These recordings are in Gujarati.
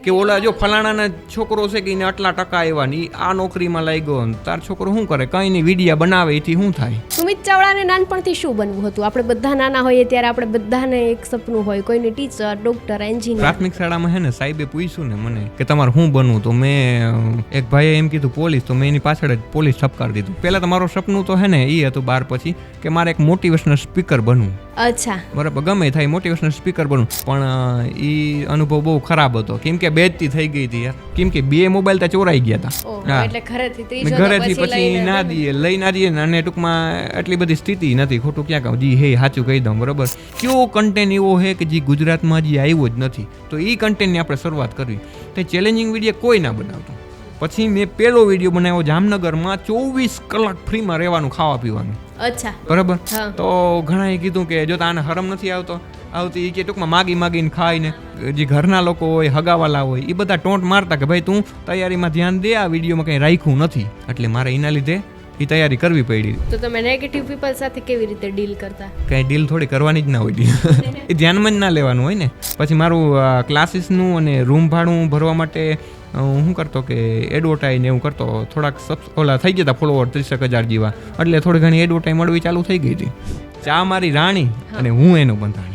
કે ઓલા જો ફલાણાના છોકરો છે કે એને આટલા ટકા આવ્યા ને આ નોકરીમાં લાગ્યો ને તાર છોકરો શું કરે કંઈ નહીં વિડીયા બનાવે એથી શું થાય. સુમિત ચાવડાને નાનપણથી શું બનવું હતું? આપણે બધા નાના હોઈએ ત્યારે આપણે બધાને એક સપનું હોય, કોઈને ટીચર, ડોક્ટર, એન્જિનિયર. પ્રાથમિક શાળામાં હે ને સાહેબે પૂછ્યું ને મને કે તમારે શું બનવું, તો મેં એક ભાઈએ એમ કીધું પોલીસ, તો મેં એની પાછળ જ પોલીસ ઠપકારી દીધું. પહેલા તો મારું સપનું તો હે ને એ હતું 12 પછી કે મારે એક મોટિવેશનલ સ્પીકર બનવું. અચ્છા, બરાબર, ગમે થાય મોટિવેશનલ સ્પીકર બનવું. પણ એ અનુભવ બહુ ખરાબ હતો કેમ કે બેજતી થઈ ગઈ હતી યાર, કેમ કે 2 મોબાઈલ ત્યાં ચોરાઈ ગયા હતા. એટલે ઘરેથી પછી ના દઈએ, લઈ ના દઈએ અને ટૂંકમાં એટલી બધી સ્થિતિ નથી. ખોટું ક્યાં કહું, જી હે સાચું કહી દઉં. બરાબર, કયો કન્ટેન્ટ એવો છે કે જે ગુજરાતમાં હજી આવ્યો જ નથી, તો એ કન્ટેન્ટની આપણે શરૂઆત કરવી. તો ચેલેન્જિંગ વિડીયો કોઈ ના બનાવતું. પછી મેં પહેલો વિડીયો બનાવ્યો જામનગરમાં 24 કલાક ફ્રીમાં રહેવાનું, ખાવા પીવાનું. અચ્છા, બરાબર. તો ઘણાએ કીધું કે જો આને હરમ નથી આવતી કે ટૂંકમાં માગીને ખાઈને જે ઘરના લોકો હોય, હગાવાલા હોય, એ બધા ટોન્ટ મારતા કે ભાઈ તું તૈયારીમાં ધ્યાન દે, આ વિડીયોમાં કંઈ રાખ્યું નથી. એટલે મારે એના લીધે એ તૈયારી કરવી પડી. તો તમે નેગેટિવ પીપલ સાથે કેવી રીતે ડીલ કરતા? કંઈ ડીલ થોડી કરવાની જ ના હોય, એ ધ્યાનમાં જ ના લેવાનું હોય ને. પછી મારું ક્લાસીસનું અને રૂમ ભાડું ભરવા માટે હું કરતો કે એડવર્ટાઈઝ ને એવું કરતો. થોડાક ઓલા થઈ ગયા હતા ફોલોવર 30,000 જેવા, એટલે થોડી ઘણી એડવર્ટાઈઝ મળવી ચાલુ થઈ ગઈ હતી. ચા મારી રાણી અને હું એનો બંધાણી.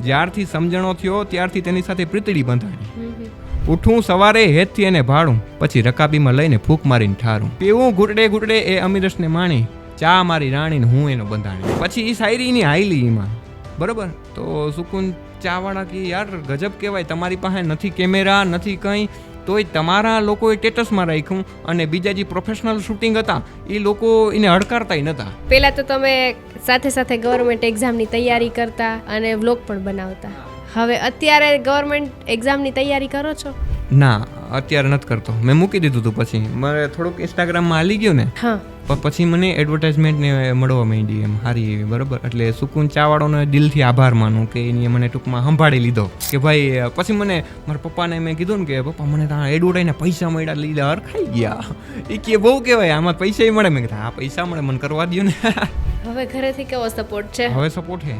જ્યારથી સમજણો થયો ત્યારથી તેની સાથે પ્રીતડી બંધાણી. ઉઠું સવારે હેતથી એને ભાડું, પછી રકાબીમાં લઈને ફૂંક મારીને ઠારું. પીવું ઘૂંટડે એ અમીરસને માણી, ચા મારી રાણી ને હું એનો બંધાણી. પછી એ શાયરીની હાઈલી એમાં. બરાબર, તો સુકૂન ચાવાળા કે યાર ગજબ કહેવાય, તમારી પાસે નથી કેમેરા નથી કંઈ, તોય તમારા લોકોએ સ્ટેટસમાં રાખ્યું. અને બીજા જે પ્રોફેશનલ શૂટિંગ હતા એ લોકો એને હડકારતાય નહોતા. પહેલા તો તમે સાથે સાથે ગવર્મેન્ટ એક્ઝામની તૈયારી કરતા અને વ્લોગ પણ બનાવતા. હવે અત્યારે ગવર્મેન્ટ એક્ઝામની તૈયારી કરો છો? ના, અત્યારે નથી કરતો. મેં મૂકી દીધું હતું. પછી મારે થોડુંક ઇન્સ્ટાગ્રામમાં હાલી ગયું ને, પછી મને એડવર્ટાઇઝમેન્ટ ને મળવા માંડી એમ સારી એવી. બરાબર, એટલે સુકૂન ચાવાળોને દિલથી આભાર માનું કે એને મને ટૂંકમાં સંભાળી લીધો કે ભાઈ. પછી મને મારા પપ્પાને મેં કીધું ને કે પપ્પા મને ત્યાં એડવર્ટાઈઝના પૈસા મળ્યા, લીધા હરખાઈ ગયા. એ કે બહુ કહેવાય, આમાં પૈસા મળે. મેં કીધું હા પૈસા મળે, મને કરવા દો ને. હવે ઘરેથી કેવો સપોર્ટ છે? હવે સપોર્ટ છે,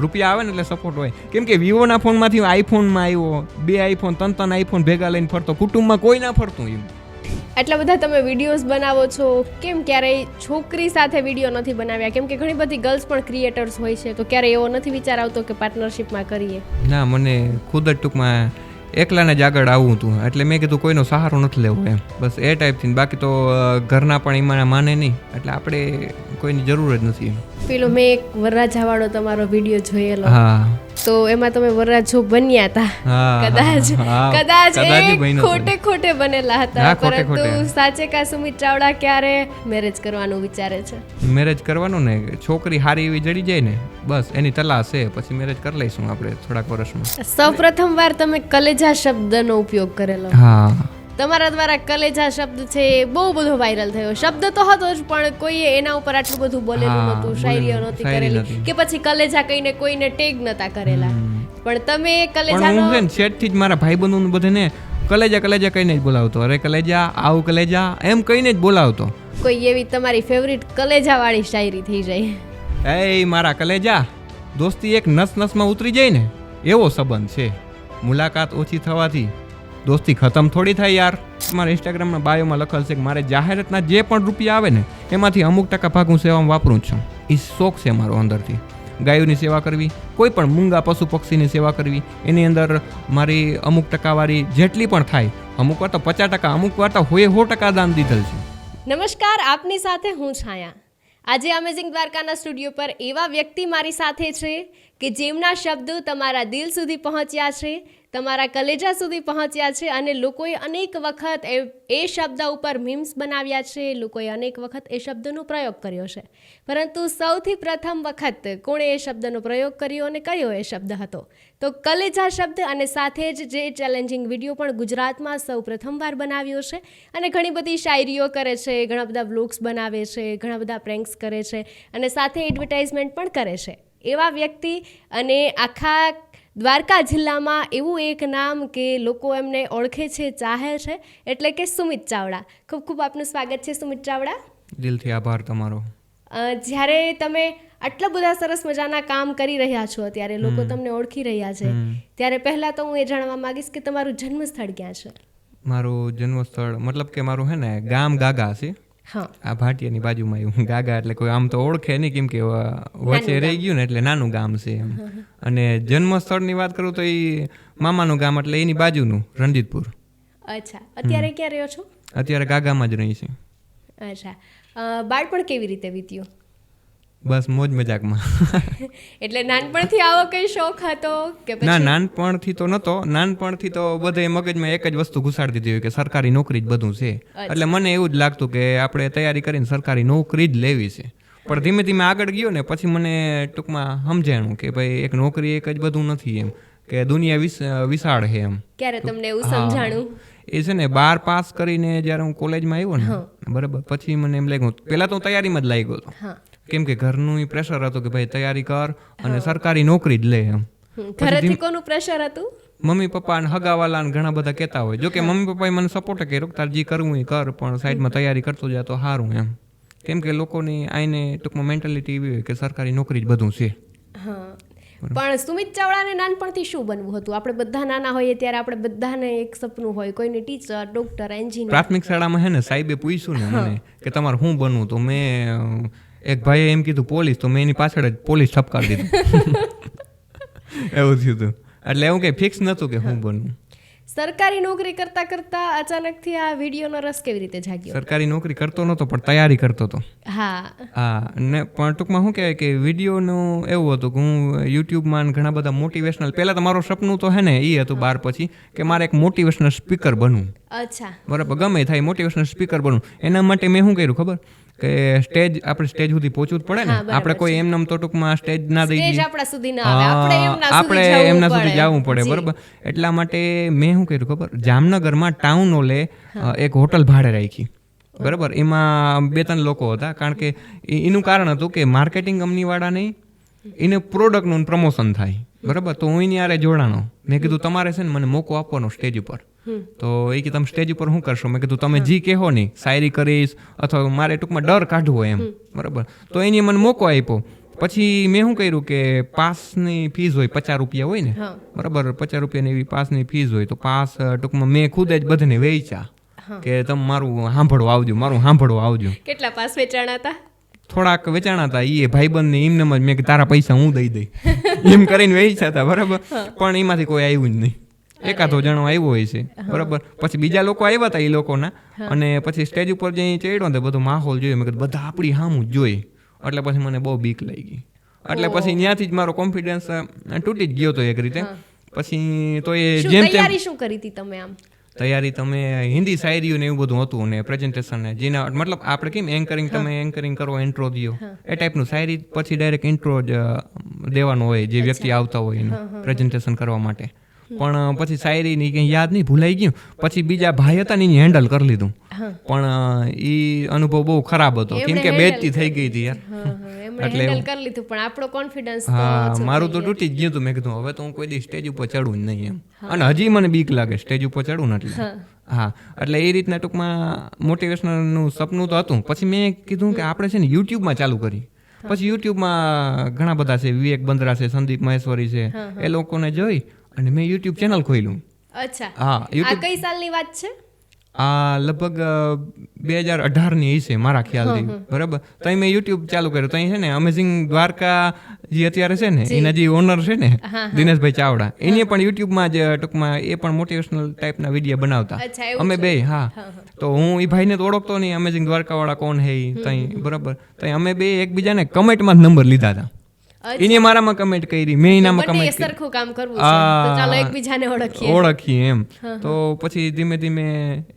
રૂપિયા આવે ને એટલે સપોર્ટ હોય. કેમ કે વિવોના ફોનમાંથી આઈફોનમાં આવ્યો, 2 આઈફોન 3 આઈફોન ભેગા લઈને ફરતો, કુટુંબમાં કોઈ ના ફરતું એમ. એટલા બધા તમે વિડીયોઝ બનાવો છો, કેમ ક્યારેય છોકરી સાથે વિડીયો નથી બનાવ્યા? કેમ કે ઘણી બધી ગર્લ્સ પણ ક્રિએટર્સ હોય છે, તો ક્યારેય એવો નથી વિચાર આવતો કે પાર્ટનરશિપમાં કરીએ? ના, મને ખુદ જ ટૂંકમાં એકલાને જ આગળ આવવું હતું, એટલે મેં કીધું કોઈનો સહારો નથી લેવો એમ. બસ એ ટાઈપથી. બાકી તો ઘરના પણ એમાં માને નહીં, એટલે આપણે કોઈની જરૂર જ નથી એમ. પેલો મેં એક વરરાજાવાળો તમારો વિડીયો જોયેલો. હા, તો એમાં તમે વરરાજો બન્યા હતા. કદાચ ખોટે બનેલા હતા. પરંતુ સાચે કા સુમિત ચાવડા ક્યારે મેરેજ કરવાનું વિચારે છે? મેરેજ કરવાનું ને, છોકરી હારી એવી જડી જાય ને બસ એની તલાશ છે, પછી મેરેજ કરી લઈશું આપણે થોડાક વર્ષમાં. સૌપ્રથમ વાર તમે કલેજા શબ્દનો ઉપયોગ કરેલો. હા, તમારા દ્વારા કલેજા શબ્દ છે એ બહુ બધો વાયરલ થયો. શબ્દ તો હતો જ, પણ કોઈએ એના ઉપર આટલું બધું બોલેલું નહોતું, શાયરીઓ નહોતી કરેલી, કે પછી કલેજા કહીને કોઈને ટેગ નતા કરેલા. પણ તમે કલેજાનો છેટથી જ મારા ભાઈબંધોને બધાને કલેજા કહીને જ બોલાવતો. અરે કલેજા, આવ કલેજા એમ કહીને જ બોલાવતો. કોઈ એવી તમારી ફેવરિટ કલેજા વાળી શાયરી થઈ જાય? એ મારા કલેજા, દોસ્તી એક નસમાં ઉતરી જાય ને એવો સંબંધ છે. મુલાકાત ઓછી થવાથી દોસ્તી ખતમ થોડી થાય યાર. મારા ઇન્સ્ટાગ્રામના બાયોમાં લખેલ છે કે મારે જાહેરાતના જે પણ રૂપિયા આવે ને એમાંથી અમુક ટકા ભાગ હું સેવામાં વાપરું છું. એ શોખ છે મારો અંદરથી. ગાયોની સેવા કરવી, કોઈ પણ મૂંગા પશુ પક્ષીની સેવા કરવી, એની અંદર મારી અમુક ટકાવાળી જેટલી પણ થાય, અમુક વાર તો 50%, અમુક વાર તો 100% દાન દીધેલ છે. નમસ્કાર, આપની સાથે હું છાયા. આજે અમેઝિંગ દ્વારકાના સ્ટુડિયો પર એવા વ્યક્તિ મારી સાથે છે કે જેમના શબ્દો તમારા દિલ સુધી પહોંચ્યા છે, તમારા કલેજા સુધી પહોંચ્યા છે, અને લોકોએ અનેક વખત એ શબ્દ ઉપર મીમ્સ બનાવ્યા છે, લોકોએ અનેક વખત એ શબ્દનો પ્રયોગ કર્યો છે. પરંતુ સૌથી પ્રથમ વખત કોણે એ શબ્દનો પ્રયોગ કર્યો અને કયો એ શબ્દ હતો? તો કલેજા શબ્દ. અને સાથે જ જે ચેલેન્જિંગ વિડીયો પણ ગુજરાતમાં સૌ પ્રથમવાર બનાવ્યો છે, અને ઘણી બધી શાયરીઓ કરે છે, ઘણા બધા વ્લોગ્સ બનાવે છે, ઘણા બધા પ્રેન્ક્સ કરે છે, અને સાથે એડવર્ટાઇઝમેન્ટ પણ કરે છે. એવા વ્યક્તિ અને આખા દ્વારકા જિલ્લામાં એવું એક નામ કે લોકો એમને ઓળખે છે, ચાહે છે, એટલે કે સુમિત ચાવડા. ખૂબ ખૂબ આપનું સ્વાગત છે સુમિત ચાવડા. દિલથી આભાર તમારો. જ્યારે તમે આટલા બધા સરસ મજાના કામ કરી રહ્યા છો, ત્યારે લોકો તમને ઓળખી રહ્યા છે, ત્યારે પહેલા તો હું એ જાણવા માંગીશ કે તમારું જન્મસ્થળ ક્યાં છે? મારું જન્મસ્થળ મતલબ કે મારું હે ને ગામ ગાગા છે. હા, આ ભાટિયાની બાજુમાં આવ્યું ગાગા, એટલે કોઈ આમ તો ઓળખે નહીં કેમ કે વચ્ચે રહી ગયું ને એટલે નાનું ગામ છે એમ. અને જન્મસ્થળની વાત કરું તો એ મામાનું ગામ એટલે એની બાજુનું રણજીતપુર. અચ્છા, અત્યારે ક્યાં રહ્યો છો? અત્યારે ગાગામાં જ રહી છે. અચ્છા, બાળપણ કેવી રીતે વીત્યું? બસ મોજ મજાકમાં. એટલે નાનપણથી આવો કઈ શોખ હતો કે ના, પછી? નાનપણથી તો નહોતો. નાનપણથી તો બધે મગજમાં એક જ વસ્તુ ઘુસાડી દીધી હોય કે સરકારી નોકરી જ બધું છે. એટલે મને એવું જ લાગતું કે આપણે તૈયારી કરીને સરકારી નોકરી જ લેવી છે. પણ ધીમે ધીમે આગળ ગયો ને પછી મને ટૂંકમાં સમજાણું કે ભાઈ એક નોકરી એક જ બધું નથી એમ, કે દુનિયા વિશાળ છે એમ. ક્યારે તમને એવું સમજાણું? એ છે ને 12 પાસ કરીને જ્યારે હું કોલેજમાં આવ્યો ને બરાબર, પછી મને એમ લાગ્યું, પહેલાં તો હું તૈયારીમાં જ લાગ્યો હતો. હા, કેમ કે ઘરનું પ્રેશર હતું કે ભાઈ તૈયારી કર અને સરકારી નોકરી જ લે એમ. ઘરેથી કોનું પ્રેશર હતું? મમ્મી પપ્પા અને હગાવાલા ને ઘણા બધા કહેતા હોય. જો કે મમ્મી પપ્પાએ મને સપોર્ટ કર્યો, તાર જે કરવું એ કર, પણ સાઈડમાં તૈયારી કરતો જાય તો સારું એમ. કેમ કે લોકોની આઈને ટૂંકમાં મેન્ટાલિટી એવી હોય કે સરકારી નોકરી જ બધું છે. હા, પણ સુમિત ચાવડાને નાનપણથી શું બનવું હતું? આપણે બધા નાના હોઈએ ત્યારે આપણે બધાને એક સપનું હોય, કોઈને ટીચર, ડોક્ટર, એન્જિનિયર. પ્રાથમિક શાળામાં હે ને સાહેબે પૂછ્યું ને મને કે તમારે શું બનવું, તો મેં એક ભાઈએ એમ કીધું પોલીસ, તો મેં એની પાછળ જ પોલીસ ઠપકારી દીધું. એવું થયું હતું. એટલે એવું કંઈ ફિક્સ નહોતું કે હું બનવું. સરકારી નોકરી કરતા કરતા અચાનકથી આ વિડીયોનો રસ કેવી રીતે જાગ્યો? સરકારી નોકરી કરતો નહોતો પણ તૈયારી કરતો હતો. હા, હા, ને પણ ટૂંકમાં શું કહેવાય કે વિડીયોનું એવું હતું કે હું યુટ્યુબમાં ઘણા બધા મોટિવેશનલ, પહેલાં તો મારું સપનું તો હે ને એ હતું 12 પછી કે મારે એક મોટિવેશનલ સ્પીકર બનવું. અચ્છા, બરાબર, ગમે થાય મોટિવેશનલ સ્પીકર બનવું. એના માટે મેં શું કર્યું ખબર, કે આપણે સ્ટેજ સુધી પહોંચવું જ પડે ને. આપણે કોઈ એમનામ તો ટૂંકમાં સ્ટેજ ના દઈ સ્ટેજ આપણા સુધી ના આવે, આપણે એમના સુધી જવું પડે. બરાબર, એટલા માટે મેં શું કર્યું ખબર, જામનગરમાં ટાઉન હોલે એક હોટલ ભાડે રાખી. બરાબર, એમાં 2-3 લોકો હતા. કારણ કે એનું કારણ હતું કે માર્કેટિંગ કંપનીવાળા નહીં, એને પ્રોડક્ટનું પ્રમોશન થાય. બરાબર, તો હું એની આરે જોડાણો. મેં કીધું તમારે છે ને મને મોકો આપવાનો સ્ટેજ ઉપર. તો એ કે તમે સ્ટેજ ઉપર શું કરશો? મેં કીધું તમે જી કહેવો નહીં, શાયરી કરીશ અથવા મારે ટૂંકમાં ડર કાઢવો એમ. બરાબર, તો એની મને મોકો આપ્યો. પછી મેં શું કર્યું કે પાસની ફીસ હોય 50 રૂપિયા હોય ને, બરાબર, 50 રૂપિયાની એવી પાસની ફીસ હોય. તો પાસ ટૂંકમાં મેં ખુદ જ બધાને વેચ્યા કે તમે મારું સાંભળવા આવજો, મારું સાંભળવા આવજો. કેટલા પાસ વેચાણા હતા? થોડાક વેચાણા હતા. એ ભાઈબંધને એમને જ મેં તારા પૈસા હું દઈ દઈ એમ કરીને વેચ્યા હતા. બરાબર, પણ એમાંથી કોઈ આવ્યું જ નહીં. એકાદો જણો આવ્યો હોય છે. બરાબર, પછી બીજા લોકો આવ્યા હતા એ લોકોના. અને પછી સ્ટેજ ઉપર જઈ ચડ્યો ને બધો માહોલ જોયો. મેં કીધું બધા આપણી સામું જ જોઈએ. એટલે પછી મને બહુ બીક લાગી. એટલે પછી ત્યાંથી જ મારો કોન્ફિડન્સ તૂટી જ ગયો હતો એક રીતે. પછી તો એ જેમ તૈયારી શું કરી હતી તમે? આમ તૈયારી તમે હિન્દી શાયરીઓ ને એવું બધું હતું ને પ્રેઝન્ટેશન ને જેના મતલબ આપણે કેમ એન્કરિંગ, તમે એન્કરિંગ કરો, ઇન્ટ્રો દો એ ટાઈપનું. શાયરી પછી ડાયરેક્ટ ઇન્ટ્રો જ દેવાનો હોય જે વ્યક્તિ આવતા હોય એનું પ્રેઝન્ટેશન કરવા માટે. પણ પછી શાયરીની કંઈ યાદ નહીં, ભૂલાઈ ગયું. પછી બીજા ભાઈ હતા ને એને હેન્ડલ કરી લીધું. પણ એ અનુભવ બહુ ખરાબ હતો કેમ કે બેજતી થઈ ગઈ હતી યાર. એટલે હેન્ડલ કરી લીધું પણ આપણો કોન્ફિડન્સ હા મારું તો તૂટી જ ગયું હતું. મેં કીધું હવે તો હું કોઈ દી સ્ટેજ ઉપર ચડું જ નહીં એમ. અને હજી મને બીક લાગે સ્ટેજ ઉપર ચડું ને એટલે. હા, એટલે એ રીતના ટૂંકમાં મોટિવેશનલનું સપનું તો હતું. પછી મેં કીધું કે આપણે છે ને યુટ્યુબમાં ચાલુ કરી. પછી યુટ્યુબમાં ઘણા બધા છે, વિવેક બંદરા છે, સંદીપ મહેશ્વરી છે, એ લોકોને જોઈ અને મેં યુટ્યુબ ચેનલ ખોલ્યું. અચ્છા, હા, આ કઈ સાલની વાત છે? આ લગભગ 2018ની હશે મારા ખ્યાલથી. બરાબર, તો મેં યુટ્યુબ ચાલુ કર્યું. તો છે ને અમેઝિંગ દ્વારકા જે અત્યારે છે ને એના જે ઓનર છે ને દિનેશભાઈ ચાવડા, એને પણ યુટ્યુબમાં જ ટૂંકમાં એ પણ મોટિવેશનલ ટાઈપના વિડીયો બનાવતા. અમે બે, હા. તો હું એ ભાઈને તો ઓળખતો નહીં, અમેઝિંગ દ્વારકાવાળા કોણ હે તઈ. બરાબર, તો અમે બે એકબીજાને કમેન્ટમાં જ નંબર લીધા હતા. એને મારામાં કમેન્ટ કરી, મેં એનામાં કમેન્ટ કરી. સરખું કામ કરવું છે તો ચાલો એકબીજાને ઓળખીએ એમ. તો પછી ધીમે ધીમે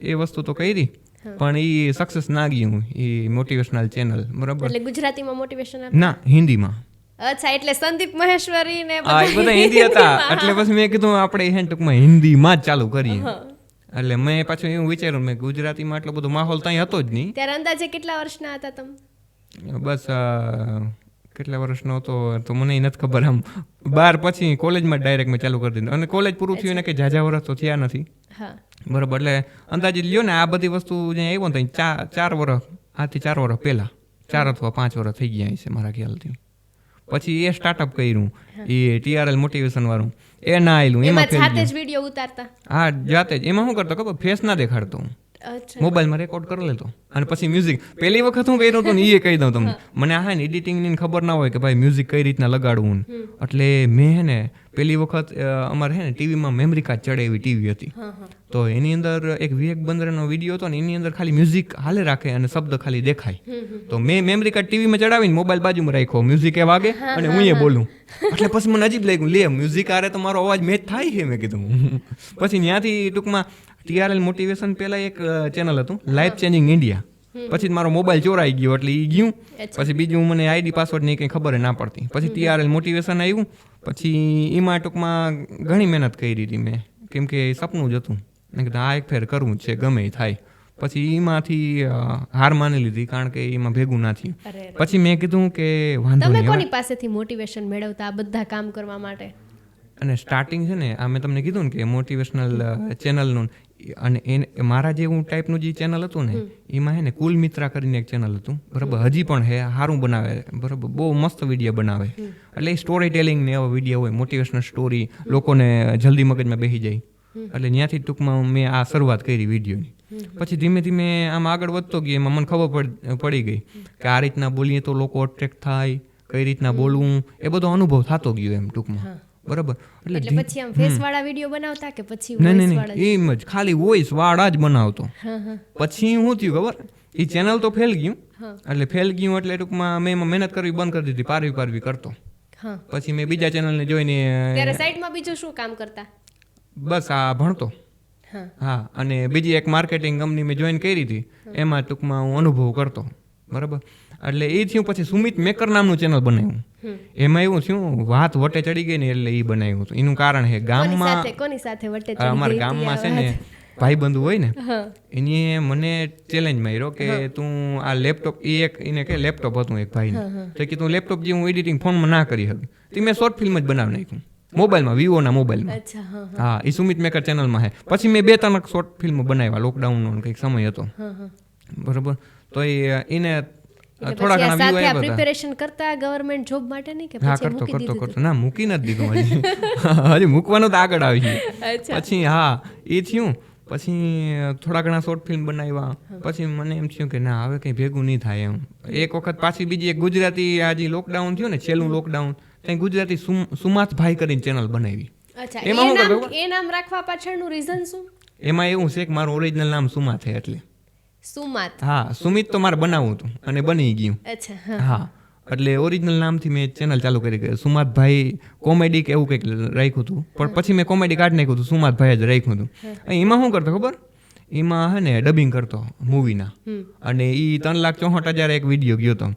એ વસ્તુ તો કરી, પણ એ સક્સેસ ના ગયું એ મોટિવેશનલ ચેનલ. બરાબર, એટલે ગુજરાતીમાં મોટિવેશન ના, હિન્દીમાં. અચ્છા, એટલે સંદીપ મહેશ્વરી ને બધા હિન્દી હતા. એટલે પછી મેં કીધું આપણે હે ટૂંકમાં હિન્દીમાં જ ચાલુ કરીએ. એટલે મેં પાછું એવું વિચાર્યું, મેં ગુજરાતીમાં એટલો બધો માહોલ ત્યાં હતો જ નહીં. ત્યારે અંદાજે કેટલા વર્ષના હતા તમે? બસ કેટલા વર્ષનો હતો તો મને નથી ખબર. આમ 12 પછી કોલેજમાં ડાયરેક્ટ મેં ચાલુ કરી દીધું. અને કોલેજ પૂરું થયું ને કે ઝાઝા વર્ષ તો થયા નથી. બરાબર, એટલે અંદાજે લ્યો ને આ બધી વસ્તુ જે આવ્યો ને 4 વર્ષ, આથી 4 વર્ષ પહેલા 4 અથવા 5 વર્ષ થઈ ગયા છે મારા ખ્યાલથી. પછી એ સ્ટાર્ટઅપ કર્યું, એ TRL મોટિવેશન વાળું, એ ના આવેલું, એમાં એમાં ફેલ જાતે ગયો. જ વિડીયો ઉતારતા. હા, જાતે જ. એમાં શું કરતો ખબર, ફેસ ના દેખાડતો હું, અચ્છા. મોબાઈલમાં રેકોર્ડ કરી લેતો અને પછી મ્યુઝિક. પહેલી વખત હું કર્યું હતું ને એ કહી દઉં તમને, મને આ ને એડિટિંગની ખબર ના હોય કે ભાઈ મ્યુઝિક કઈ રીતના લગાડવું ને. એટલે મેં હે ને પહેલી વખત અમારે હે ને ટીવીમાં મેમરી કાર્ડ ચડે એવી ટીવી હતી, તો એની અંદર એક વિવેક બંદરેનો વિડીયો હતો ને એની અંદર ખાલી મ્યુઝિક હાલે રાખે અને શબ્દ ખાલી દેખાય. તો મેં મેમરી કાર્ડ ટીવીમાં ચડાવીને મોબાઈલ બાજુમાં રાખ્યો, મ્યુઝિક એ વાગે અને હું એ બોલું. એટલે પછી મને અજીબ લાગ્યું, લે મ્યુઝિક આરે તો મારો અવાજ મેચ થાય છે, મેં કીધું. પછી ત્યાંથી ટૂંકમાં TRL મોટિવેશન પહેલાં એક ચેનલ હતું, લાઈફ ચેન્જિંગ ઇન્ડિયા. પછી મારો મોબાઈલ ચોરાઈ ગયો એટલે એ ગયું. પછી બીજું મને આઈડી પાસવર્ડ ની કંઈ ખબર ના પડતી. પછી TRL મોટિવેશન આવ્યું. પછી એમાં ટૂંકમાં ઘણી મહેનત કરી હતી મેં, કેમ કે સપનું જ હતું. મેં કીધું આ એક ફેર કરવું જ છે, ગમે એ થાય. પછી એમાંથી હાર માની લીધી, કારણ કે એમાં ભેગું ના થયું. પછી મેં કીધું કે વાંધો તમે નહીં. કોની પાસેથી મોટિવેશન મેળવતા આ બધા કામ કરવા માટે? અને સ્ટાર્ટિંગ છે ને, આ મેં તમને કીધું ને કે મોટિવેશનલ ચેનલનું, અને એ મારા જેવું ટાઈપનું જે ચેનલ હતું ને એમાં હે ને કુલ મિત્રા કરીને એક ચેનલ હતું, બરાબર, હજી પણ હે, સારું બનાવે, બરાબર, બહુ મસ્ત વિડીયો બનાવે. એટલે એ સ્ટોરી ટેલિંગ ને એવા વિડીયો હોય, મોટિવેશનલ સ્ટોરી, લોકોને જલ્દી મગજમાં બેસી જાય. એટલે ત્યાંથી ટૂંકમાં મેં આ શરૂઆત કરી વિડીયોની. પછી ધીમે ધીમે આમ આગળ વધતો ગયો, એમાં મને ખબર પડી ગઈ કે આ રીતના બોલીએ તો લોકો અટ્રેક્ટ થાય, કઈ રીતના બોલવું, એ બધો અનુભવ થતો ગયો એમ ટૂંકમાં, બરાબર. એટલે પછી આમ ફેસ વાળા વિડીયો બનાવતા કે પછી નહીં, એમ જ ખાલી વોઇસ વાળા જ બનાવતો. પછી શું થયું ખબર, એ ચેનલ તો ફેલ ગયું. એટલે ફેલ ગયું એટલે ટૂંકમાં મેં એમાં મહેનત કરવી બંધ કરી દીધી, પારવી કરતો. પછી મેં બીજા ચેનલને જોઈને, ત્યારે સાઈડમાં બીજું શું કામ કરતા? બસ આ ભણતો. હા, અને બીજી એક માર્કેટિંગ કંપની મેં જોઈન કરી હતી, એમાં ટૂંકમાં હું અનુભવ કરતો, બરાબર. એટલે એ થયું. પછી સુમિત મેકર નામનું ચેનલ બનાવ્યું. એમાં એવું થયું, વાત વટે ચડી ગઈ ને એટલે એ બનાવ્યું હતું. એનું કારણ છે ગામમાં, કોની સાથે વટે ચડી? અમારા ગામમાં છે ને ભાઈબંધુ હોય ને, એને મને ચેલેન્જ માર્યો કે તું આ લેપટોપ, એ એક એને કે લેપટોપ હતું એક ભાઈને, તો કે તું લેપટોપ જે હું એડિટિંગ ફોનમાં ના કરી હતી, તો મેં શોર્ટ ફિલ્મ જ બનાવી નાખ્યું મોબાઈલમાં, વિવોના મોબાઈલમાં. હા, એ સુમિત મેકર ચેનલમાં છે. પછી મેં 2-3 શોર્ટ ફિલ્મ બનાવ્યા, લોકડાઉનનો કંઈક સમય હતો, બરાબર. તો એને થોડા ઘણા વ્યૂ આવ્યા હતા. પ્રિપેરેશન કરતા ગવર્નમેન્ટ જોબ માટે નહીં કે હા, કરતો ના, મૂકી નથી દીધું હજી મૂકવાનું તો આગળ આવી ગયું. પછી હા, એ થયું. પછી થોડા ઘણા શોર્ટ ફિલ્મ બનાવ્યા. પછી મને એમ થયું કે ના, હવે કંઈ ભેગું નહીં થાય એમ. એક વખત પાછી બીજી એક ગુજરાતી, આ જે લોકડાઉન થયું ને, છેલ્લું લોકડાઉન, ત્યાં ગુજરાતી સુમાતભાઈ કરીને ચેનલ બનાવી. એ નામ રાખવા પાછળનું રીઝન શું? એમાં એવું છે કે મારું ઓરિજિનલ નામ સુમાત છે, એટલે સુમાત. હા, સુમિત તો મારે બનાવવું હતું અને બની ગયું. હા, એટલે ઓરિજિનલ નામથી મેં ચેનલ ચાલુ કરી, સુમાતભાઈ કોમેડી કે એવું કંઈક રાખ્યું હતું, પણ પછી મેં કોમેડી કાઢી નાખ્યું હતું, સુમાતભાઈ જ રાખ્યું હતું. એમાં શું કરતો ખબર, એમાં હે ને ડબિંગ કરતો મૂવીના, અને એ 3,64,000 એક વિડીયો ગયો હતો,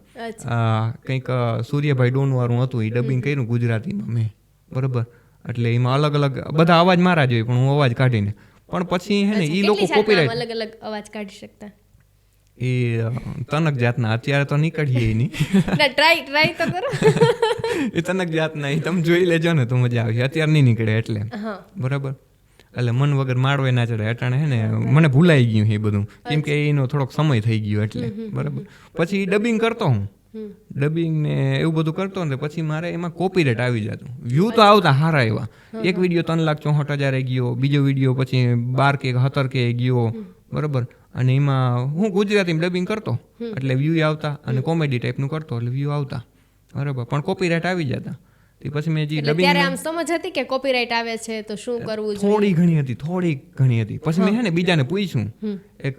કંઈક સૂર્યભાઈ ડોન વાળું હતું, એ ડબિંગ કર્યું ગુજરાતીમાં મેં, બરાબર. એટલે એમાં અલગ અલગ બધા અવાજ મારા જોઈએ, પણ હું અવાજ કાઢીને. પણ પછી હે ને એ લોકો કોપીરાઈટ અલગ અલગ અવાજ કાઢી શકતા, એ તનક જાતના, અત્યારે તો નીકળીએ નહીં. ટ્રાય તો કરો. એ તનક જાતના, એ તમે જોઈ લેજો ને તો મજા આવશે. અત્યારે નહીં નીકળે એટલે, બરાબર. એટલે મન વગર માળવે ના ચડે. અટાણે હે ને મને ભૂલાઈ ગયું એ બધું, કેમ કે એનો થોડોક સમય થઈ ગયો એટલે, બરાબર. પછી ડબિંગ કરતો હું, ડબિંગ ને એવું બધું કરતો ને પછી મારે એમાં કોપીરાઈટ આવી જતું. વ્યૂ તો આવતા સારા એવા. એક વિડીયો 3,64,000 ગયો, બીજો વિડીયો પછી 12 કે 17 ગયો, બરાબર. અને એમાં હું ગુજરાતી ડબિંગ કરતો એટલે વ્યૂ આવતા, અને કોમેડી ટાઈપનું કરતો એટલે વ્યૂ આવતા, બરાબર. પણ કોપીરાઈટ આવી જતા. પછી મેં જે ડબિંગ, ત્યારે આમ સમજ હતી કે કોપીરાઈટ આવે છે તો શું કરવું જોઈએ? થોડી ઘણી હતી. પછી મેં હે ને બીજાને પૂછ્યું, એક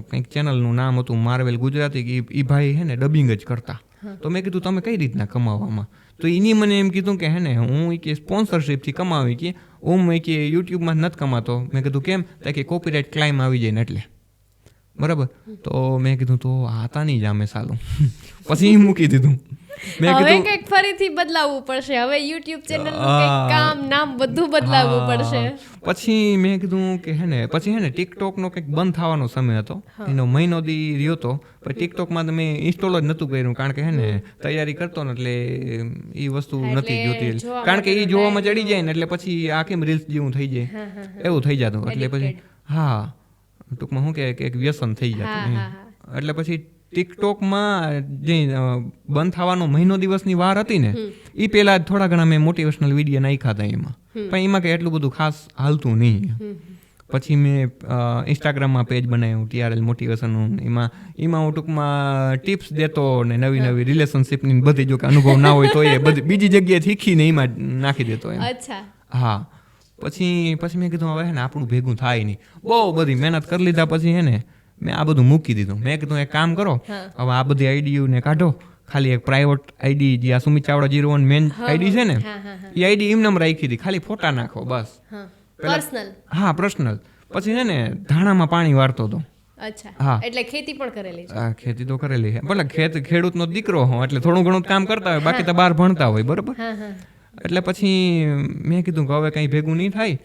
કંઈક ચેનલનું નામ હતું માર્વેલ ગુજરાતી, એ ભાઈ હે ને ડબિંગ જ કરતા. તો મેં કીધું તમે કઈ રીતના કમાવામાં? તો એની મને એમ કીધું કે હે ને હું કે સ્પોન્સરશિપથી કમાવી, કે હું કે યુટ્યુબમાં નથી કમાતો. મેં કીધું કેમ? કે કોપીરાઈટ ક્લાઇમ આવી જાય ને એટલે, બરાબર. તો મેં કીધું તો આતા નહીં જામે સાલું. પછી મૂકી દીધું. હવે કંઈક ફરીથી બદલાવવું પડશે, હવે યુટ્યુબ ચેનલનું કંઈક કામ, નામ બધું બદલાવવું પડશે. પછી મેં કીધું કે હે ને પછી હે ને ટિકટોકનો કંઈક બંધ થવાનો સમય હતો, એનો મહિનો દી રહ્યો હતો. પણ ટિકટોકમાં મેં ઇન્સ્ટોલ જ નહોતું કર્યું, કારણ કે હે ને તૈયારી કરતો ને એટલે એ વસ્તુ નથી જોતી, કારણ કે એ જોવામાં ચડી જાય ને એટલે પછી આ કેમ રીલ્સ જેવું થઈ જાય, એવું થઈ જતું. એટલે પછી હા, ટૂંકમાં શું કે એક વ્યસન થઈ જતું. એટલે પછી ટિકટોકમાં જે બંધ થવાનો મહિનો દિવસની વાર હતી ને એ પહેલાં થોડા ઘણા મેં મોટિવેશનલ વિડીયો નાખ્યા હતા એમાં, પણ એમાં કંઈ એટલું બધું ખાસ હાલતું નહીં. પછી મેં ઇન્સ્ટાગ્રામમાં પેજ બનાવ્યું TRL મોટિવેશનનું. એમાં હું ટૂંકમાં ટિપ્સ દેતો ને નવી નવી રિલેશનશિપની બધી, જો કે અનુભવ ના હોય તો એ બધી બીજી જગ્યાએ શીખીને એમાં નાખી દેતો એમ. હા, પછી મેં કીધું હવે હે ને આપણું ભેગું થાય નહીં, બહુ બધી મહેનત કરી લીધા પછી હે ને મેં આ બધું મૂકી દીધું. મેં કીધું એક કામ કરો, હવે આ બધી આઈડીઓને કાઢો, ખાલી એક પ્રાઇવેટ આઈડી જે આ સુમિત ચાવડા 01 મેન આઈડી છે ને એ આઈડી એમને રાખી હતી, ખાલી ફોટા નાખો બસ. પર્સનલ? હા, પર્સનલ. પછી છે ને ધાણામાં પાણી વાળતો હતો. અચ્છા. હા, એટલે ખેતી પણ કરેલી છે? હા, ખેતી તો કરેલી છે. ભલે ખેડૂતનો દીકરો હું, એટલે થોડું ઘણું કામ કરતા હોય, બાકી તો બહાર ભણતા હોય. બરોબર. એટલે પછી મેં કીધું કે હવે કંઈ ભેગું નહીં થાય,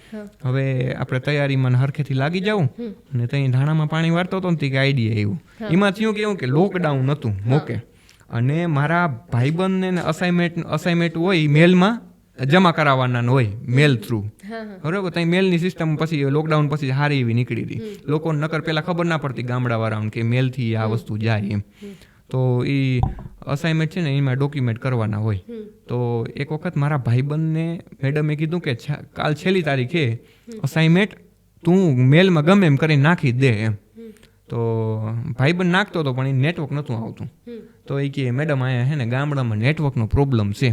હવે આપણે તૈયારીમાં હરખેથી લાગી જાઉં. અને ત્યાં ધાણામાં પાણી વાળતો હતો ને તે આઈડિયા આવ્યું. એમાં થયું કેવું કે લોકડાઉન હતું મોકે, અને મારા ભાઈબંધને અસાઇનમેન્ટ હોય મેલમાં જમા કરાવવાના હોય, મેલ થ્રુ. બરાબર. ત્યાં મેલની સિસ્ટમ પછી લોકડાઉન પછી સારી એવી નીકળી હતી. લોકોને નકર પહેલાં ખબર ના પડતી ગામડાવાળાઓને કે મેલથી આ વસ્તુ જાય એમ. તો એ અસાઇનમેન્ટ છે ને એમાં ડોક્યુમેન્ટ કરવાના હોય. તો એક વખત મારા ભાઈબંધને મેડમે કીધું કે કાલ છેલ્લી તારીખે અસાઇનમેન્ટ તું મેલમાં ગમે એમ કરીને નાખી દે એમ. તો ભાઈબંધ નાખતો હતો પણ એ નેટવર્ક નહોતું આવતું. તો એ કહે મેડમ અહીંયા છે ને ગામડામાં નેટવર્કનો પ્રોબ્લેમ છે.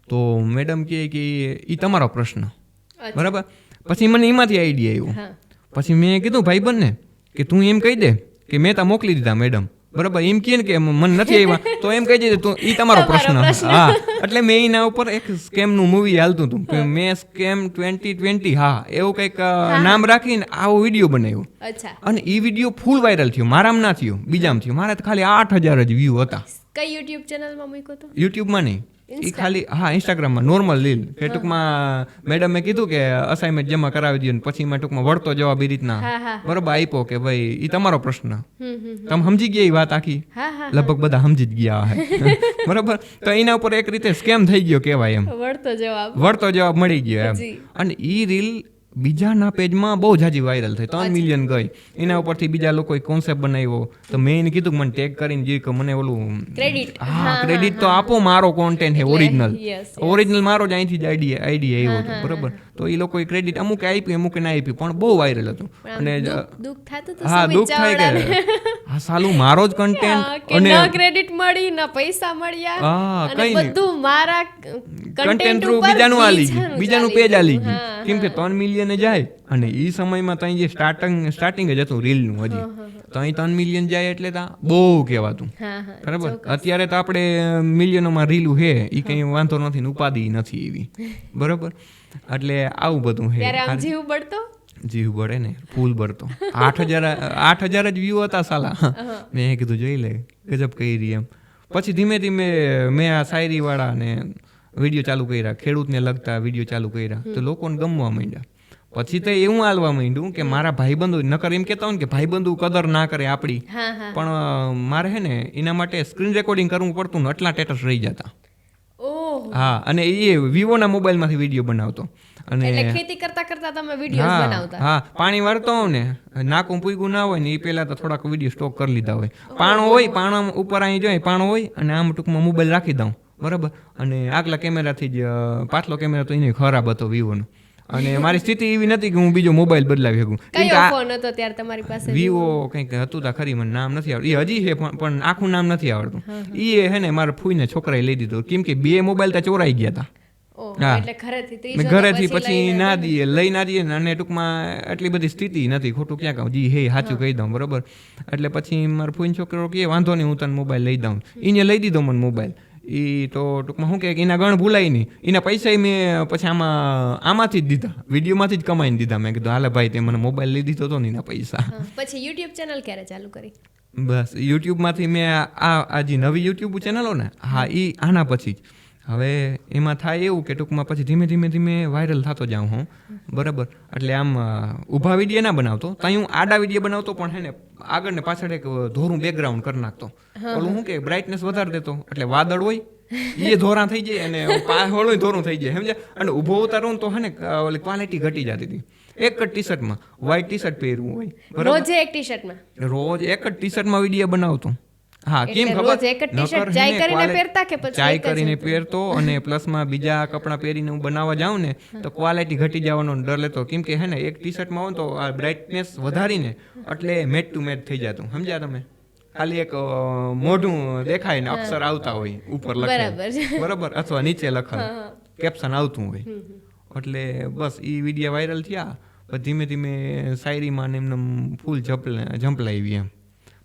તો મેડમ કહે કે એ તમારો પ્રશ્ન. બરાબર. પછી મને એમાંથી આઈડિયા આવ્યો. પછી મેં કીધું ભાઈબંધને કે તું એમ કહી દે કે મેં તા મોકલી દીધા મેડમ. બરાબર. એમ કહે ને કે મને નથી આવ્યા તો એમ કહી દે તું એ તમારો પ્રશ્ન. હા, એટલે મેં એના ઉપર એક સ્કેમનું મૂવી હાલતું હતું કે મેં સ્કેમ 2020, હા એવું કંઈક નામ રાખીને આવો વિડીયો બનાવ્યો. અને એ વિડીયો ફૂલ વાયરલ થયો. મારામાં ના થયો, બીજામાં થયો. મારા ખાલી 8000 જ વ્યૂ હતા. કઈ યુટ્યુબ ચેનલમાં મૂક્યો હતો? યુટ્યુબમાં નહીં, એ ખાલી ઇન્સ્ટાગ્રામમાં નોર્મલ લીલ કે ટૂંકમાં મેડમે કીધું કે અસાઇનમેન્ટ જમા કરાવી દો, પછી મેં ટૂંકમાં વળતો જવાબ એ રીતના બરોબર આપ્યો કે ભાઈ એ તમારો પ્રશ્ન. તમે સમજી ગયા એ વાત આખી? લગભગ બધા સમજી જ ગયા હે. બરોબર. તો એના ઉપર એક રીતે સ્કેમ થઈ ગયો કહેવાય એમ. વળતો જવાબ મળી ગયો એમ. અને એ રીલ બીજાના પેજમાં બહુ જાજી વાયરલ થઈ, 3 મિલિયન ગઈ. એના ઉપરથી બીજા લોકોએ કોન્સેપ્ટ બનાવ્યો. તો મેં એને કીધું મને ટેગ કરીને જે કે મને ઓલું ક્રેડિટ તો આપો, મારો કોન્ટેન્ટ છે ઓરિજિનલ મારો જ અહીંથી જ આઈડિયા આવ્યો હતો. બરોબર. તો એ લોકોએ ક્રેડિટ અમુક આપ્યું, અમુક ના આપ્યું, પણ બહુ વાયરલ હતું. અને હા, દુઃખ થાય કે હા સાલું મારો જ કન્ટેન્ટ અને ક્રેડિટ મળી ના પૈસા મળ્યા. હા, કઈ બધું મારા કન્ટેન્ટ થ્રુ બીજાનું આલી ગયું, બીજાનું પેજ આલી ગયું. કેમ કે 3 મિલિયન જાય. અને એ સમયમાં ત્યાં જે સ્ટાર્ટિંગ જ હતું રીલનું હજી, તો અહીં 3 મિલિયન જાય એટલે બહુ કહેવાતું. બરાબર. અત્યારે તો આપણે મિલિયનોમાં રીલું છે, એ કંઈ વાંધો નથી, ઉપાધિ નથી એવી. બરાબર. એટલે આવું બધું છે. જીવ બળે ને, ફૂલ બળતો. 8000 જ વ્યૂ હતા સાલા. મેં કીધું જોઈ લે, ગજબ કરી એમ. પછી ધીમે ધીમે મેં આ શાયરીવાળા ને વિડીયો ચાલુ કર્યા, ખેડૂતને લગતા વિડીયો ચાલુ કર્યા, તો લોકોને ગમવા માંડ્યા. પછી તો એવું હાલવા માંડ્યું કે મારા ભાઈબંધો નકર એમ કહેતા હોય ને કે ભાઈબંધુ કદર ના કરે આપણી, પણ મારે હે ને એના માટે સ્ક્રીન રેકોર્ડિંગ કરવું પડતું ને એટલા સ્ટેટસ રહી જતા. હા, અને એ વિવોના મોબાઈલમાંથી વિડીયો બનાવતો. અને ખેતી કરતા કરતા તમે વિડીયોઝ બનાવતા? હા, પાણી વાળતો હોઉં ને, નાકું પૂગ્યું ના હોય ને એ પહેલા તો થોડાક વિડીયો સ્ટોક કરી લીધા હોય. પાણો હોય, પાણા ઉપર અહીં જોઈએ પાણો હોય, અને આમ ટૂંકમાં મોબાઈલ રાખી દઉં. બરાબર. અને આગલા કેમેરાથી જ પાછલો કેમેરા તો એને ખરાબ હતો વિવોનો. અને મારી સ્થિતિ એવી નથી કે હું બીજો મોબાઈલ બદલાવી શકું. કયો ફોન હતો ત્યારે તમારી પાસે? વિવો કંઈક હતું તા ખરી, મને નામ નથી આવડતું. એ હજી છે પણ આખું નામ નથી આવડતું. એ હે ને મારા ફૂઈને છોકરાએ લઈ દીધો, કેમ કે 2 મોબાઈલ તો ચોરાઈ ગયા હતા. ઘરેથી પછી ના દઈએ, લઈ ના દઈએ ને. અને ટૂંકમાં એટલી બધી સ્થિતિ નથી, ખોટું ક્યાં કહું, જી હે સાચું કહી દઉં. બરોબર. એટલે પછી મારો ફૂઈન છોકરો કહે વાંધો નહીં, હું તને મોબાઈલ લઈ દઉં. એને લઈ દીધો મને મોબાઈલ. એ તો ટૂંકમાં શું કે એના ગણ ભૂલાય નહીં. એના પૈસા મેં પછી આમાંથી જ દીધા, વિડીયોમાંથી જ કમાઈને દીધા. મેં કીધું હાલે ભાઈ તે મને મોબાઈલ લઈ દીધો હતો ને એના પૈસા. પછી યુટ્યુબ ચેનલ ક્યારે ચાલુ કરી? બસ યુટ્યુબમાંથી મેં આ જે નવી યુટ્યુબ ચેનલો ને, હા એ આના પછી જ. હવે એમાં થાય એવું કે ટૂંકમાં પછી ધીમે ધીમે વાયરલ થતો જાઉં હું. બરાબર. એટલે આમ ઊભા વિડીયો ના બનાવતો, ત્યાં હું આડા વિડીયો બનાવતો, પણ હે ને આગળ ને પાછળ એક ધોરું બેકગ્રાઉન્ડ કરી નાખતો. ઓલું શું કે બ્રાઇટનેસ વધારી દેતો, એટલે વાદળ હોય એ ધોરા થઈ જાય અને હોળું ધોરું થઈ જાય, સમજ્યા. અને ઊભો ઉતારું તો હે ને ઓલી ક્વોલિટી ઘટી જતી હતી. એક જ ટી શર્ટમાં વ્હાઈટ ટી શર્ટ પહેરવું હોય બરાબર રોજ એક ટી-શર્ટમાં રોજ એક જ ટી શર્ટમાં વિડીયો બનાવતો હા એટલે કેમ રોજ ખબર એક જ ટી-શર્ટ નકર ચાય હેને કરીને quality- પહેરતા કે પછી ચાય એક જ કરીને હતું? પહેરતો અને પ્લસમાં બીજા કપડાં પહેરીને હું બનાવવા જાઉં ને તો ક્વોલિટી ઘટી જવાનો ડર લેતો કેમ કે હે ને એક ટી શર્ટમાં હોય તો આ બ્રાઇટનેસ વધારીને એટલે મેચ ટુ મેચ થઈ જતું સમજ્યા તમે ખાલી એક મોઢું દેખાય ને અક્ષર આવતા હોય ઉપર લખેલ બરાબર છે. બરાબર અથવા નીચે લખેલ કેપ્શન આવતું હોય એટલે બસ એ વિડીયો વાયરલ થયા પછી ધીમે ધીમે શાયરીમાં ને એમને ફૂલ ઝંપલાવી એમ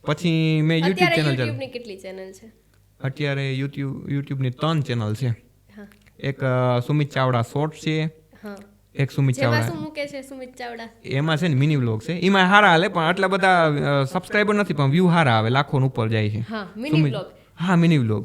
પછી મેં યુટ્યુબ અત્યારે ચેનલ યુટ્યુબની કેટલી ચેનલ છે? અત્યારે યુટ્યુબની 3 ચેનલ છે હા એક સુમિત ચાવડા શોર્ટ છે હા એક સુમિત જેમાં ચાવડા શું મૂકે છે સુમિત ચાવડા? એમાં છે ને મિની વ્લોગ છે એમાં સારા હાલે પણ આટલા બધા સબસ્ક્રાઈબર નથી પણ વ્યૂ સારા આવે લાખો ઉપર જાય છે હા મિની બ્લોગ. હા મિની વ્લોગ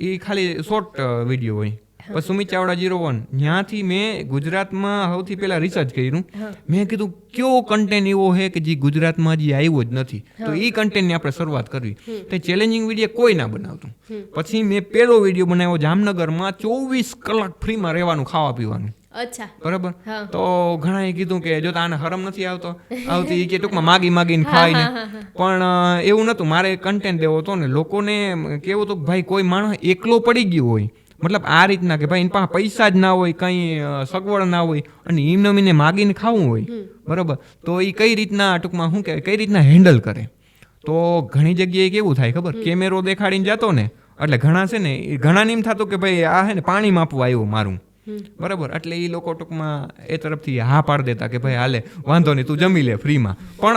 એ ખાલી શોર્ટ વિડીયો હોય પછી સુમિત ચાવડા 01 ત્યાંથી મેં ગુજરાતમાં સૌથી પહેલા રિસર્ચ કર્યું મેં કીધું કયો કન્ટેન્ટ એવો છે કે જે ગુજરાતમાં હજી આવ્યો જ નથી તો એ કન્ટેન્ટની આપણે શરૂઆત કરવી તો ચેલેન્જિંગ વિડીયો કોઈ ના બનાવતું પછી મેં પહેલો વિડીયો બનાવ્યો જામનગરમાં 24 કલાક ફ્રીમાં રહેવાનું ખાવા પીવાનું અચ્છા બરાબર હા. તો ઘણાએ કીધું કે જો આને હરમ નથી આવતી કે ટૂંકમાં માગીને ખાઈને પણ એવું નહોતું મારે કન્ટેન્ટ દેવો હતો ને લોકોને કેવું હતું કે ભાઈ કોઈ માણસ એકલો પડી ગયો હોય મતલબ આ રીતના કે ભાઈ એની પાસે પૈસા જ ના હોય કંઈ સગવડ ના હોય અને એમને મીને માગીને ખાવું હોય બરાબર તો એ કઈ રીતના ટૂંકમાં શું કહેવાય કઈ રીતના હેન્ડલ કરે તો ઘણી જગ્યાએ કેવું થાય ખબર કેમેરો દેખાડીને જતો ને એટલે ઘણા છે ને એ ઘણાને એમ થતું કે ભાઈ આ છે ને પાણી માપવા આવ્યું મારું બરાબર એટલે એ લોકો ટૂંકમાં એ તરફથી હા પાડી દેતા કે ભાઈ હાલે વાંધો નહીં તું જમી લે ફ્રીમાં પણ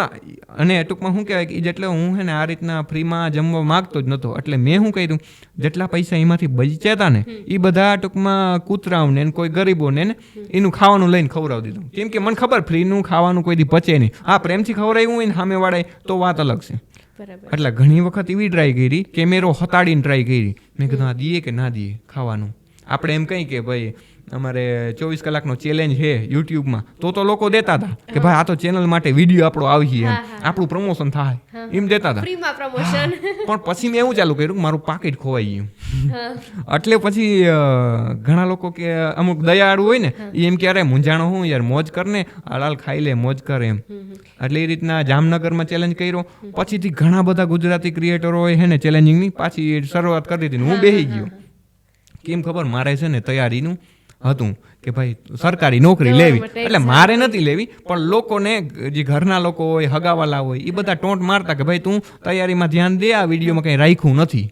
અને ટૂંકમાં શું કહેવાય કે જેટલે હું છે ને આ રીતના ફ્રીમાં જમવા માગતો જ નહોતો એટલે મેં શું કર્યું જેટલા પૈસા એમાંથી બચ્યા હતા ને એ બધા ટૂંકમાં કૂતરાઓને ને કોઈ ગરીબોને ને એનું ખાવાનું લઈને ખવડાવી દીધું કેમ કે મને ખબર ફ્રીનું ખાવાનું કોઈ દી પચે નહીં હા પ્રેમથી ખવડાવ્યું હોય ને સામે વાળાએ તો વાત અલગ છે બરાબર. એટલે ઘણી વખત એવી ટ્રાય કરી કેમેરો હતાડીને ટ્રાય કરી મેં કીધું આ દઈએ કે ના દઈએ ખાવાનું આપણે એમ કહી કે ભાઈ અમારે 24 કલાકનો ચેલેન્જ છે યુટ્યુબમાં તો લોકો દેતા હતા કે ભાઈ આ તો ચેનલ માટે વિડીયો આપણો આવી એમ આપણું પ્રમોશન થાય એમ દેતા હતા ફ્રીમાં પ્રમોશન. પણ પછી મેં એવું ચાલુ કર્યું કે મારું પાકીટ ખોવાઈ ગયું એટલે પછી ઘણા લોકો કે અમુક દયાળુ હોય ને એ એમ કે અરે મૂંઝાણો હું યાર મોજ કર ને હલાલ ખાઈ લે મોજ કર એમ એટલે એ રીતના જામનગરમાં ચેલેન્જ કર્યો પછીથી ઘણા બધા ગુજરાતી ક્રિએટરોએ છે ને ચેલેન્જિંગની પાછી શરૂઆત કરી દીધી હું બેસી ગયો કેમ ખબર મારે છે ને તૈયારીનું હતું કે ભાઈ સરકારી નોકરી લેવી એટલે મારે નથી લેવી પણ લોકોને જે ઘરના લોકો હોય હગાવાલા હોય એ બધા ટોંટ મારતા કે ભાઈ તું તૈયારીમાં ધ્યાન દે આ વિડીયોમાં કંઈ રાખ્યું નથી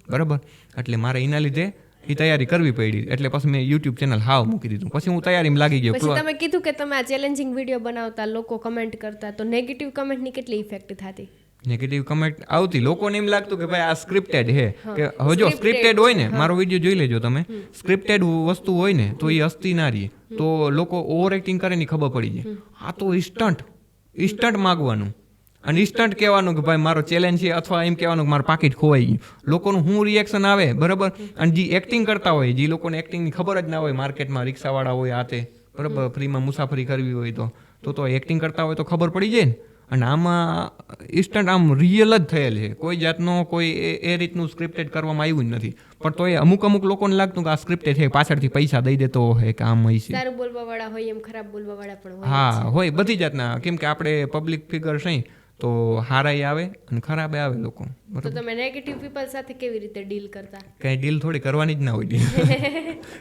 બરાબર એટલે મારે એના લીધે એ તૈયારી કરવી પડી એટલે પછી મેં યુટ્યુબ ચેનલ હાવ મૂકી દીધું પછી હું તૈયારીમાં લાગી ગયો પછી તમે કીધું કે તમે આ ચેલેન્જિંગ વિડીયો બનાવતા લોકો કમેન્ટ કરતા તો નેગેટિવ કમેન્ટની કેટલી ઇફેક્ટ થતી? નેગેટિવ કમેન્ટ આવતી લોકોને એમ લાગતું કે ભાઈ આ સ્ક્રિપ્ટેડ છે કે હવે જો સ્ક્રિપ્ટેડ હોય ને મારો વિડીયો જોઈ લેજો તમે સ્ક્રિપ્ટેડ વસ્તુ હોય ને તો એ હસ્તી ના રહે તો લોકો ઓવર એક્ટિંગ કરે ને ખબર પડી જાય આ તો ઇન્સ્ટન્ટ માગવાનું અને ઇન્સ્ટન્ટ કહેવાનું કે ભાઈ મારો ચેલેન્જ છે અથવા એમ કહેવાનું કે મારું પાકીટ ખોવાઈ ગયું લોકોનું શું રિએક્શન આવે બરાબર અને જે એક્ટિંગ કરતા હોય જે લોકોને એક્ટિંગની ખબર જ ના હોય માર્કેટમાં રિક્ષાવાળા હોય આ તે બરાબર ફ્રીમાં મુસાફરી કરવી હોય તો એક્ટિંગ કરતા હોય તો ખબર પડી જાય ને અને આમાં ઇન્સ્ટન્ટ આમ રિયલ જ થયેલ છે કોઈ જાતનો કોઈ એ રીતનું સ્ક્રિપ્ટેડ કરવામાં આવ્યું જ નથી પણ તો એ અમુક લોકોને લાગતું કે આ સ્ક્રિપ્ટેડ છે પાછળથી પૈસા દઈ દેતો હોય કે આમ હોય છે સારું બોલવા વાળા હોય એમ ખરાબ બોલવા વાળા પણ હોય. હા હોય બધી જાતના કેમ કે આપણે પબ્લિક ફિગર છે તો હારાય આવે અને ખરાબે આવે લોકો તો તમે નેગેટિવ પીપલ સાથે કેવી રીતે ડીલ કરતા? કઈ ડીલ થોડી કરવાની જ ના હોય ડીલ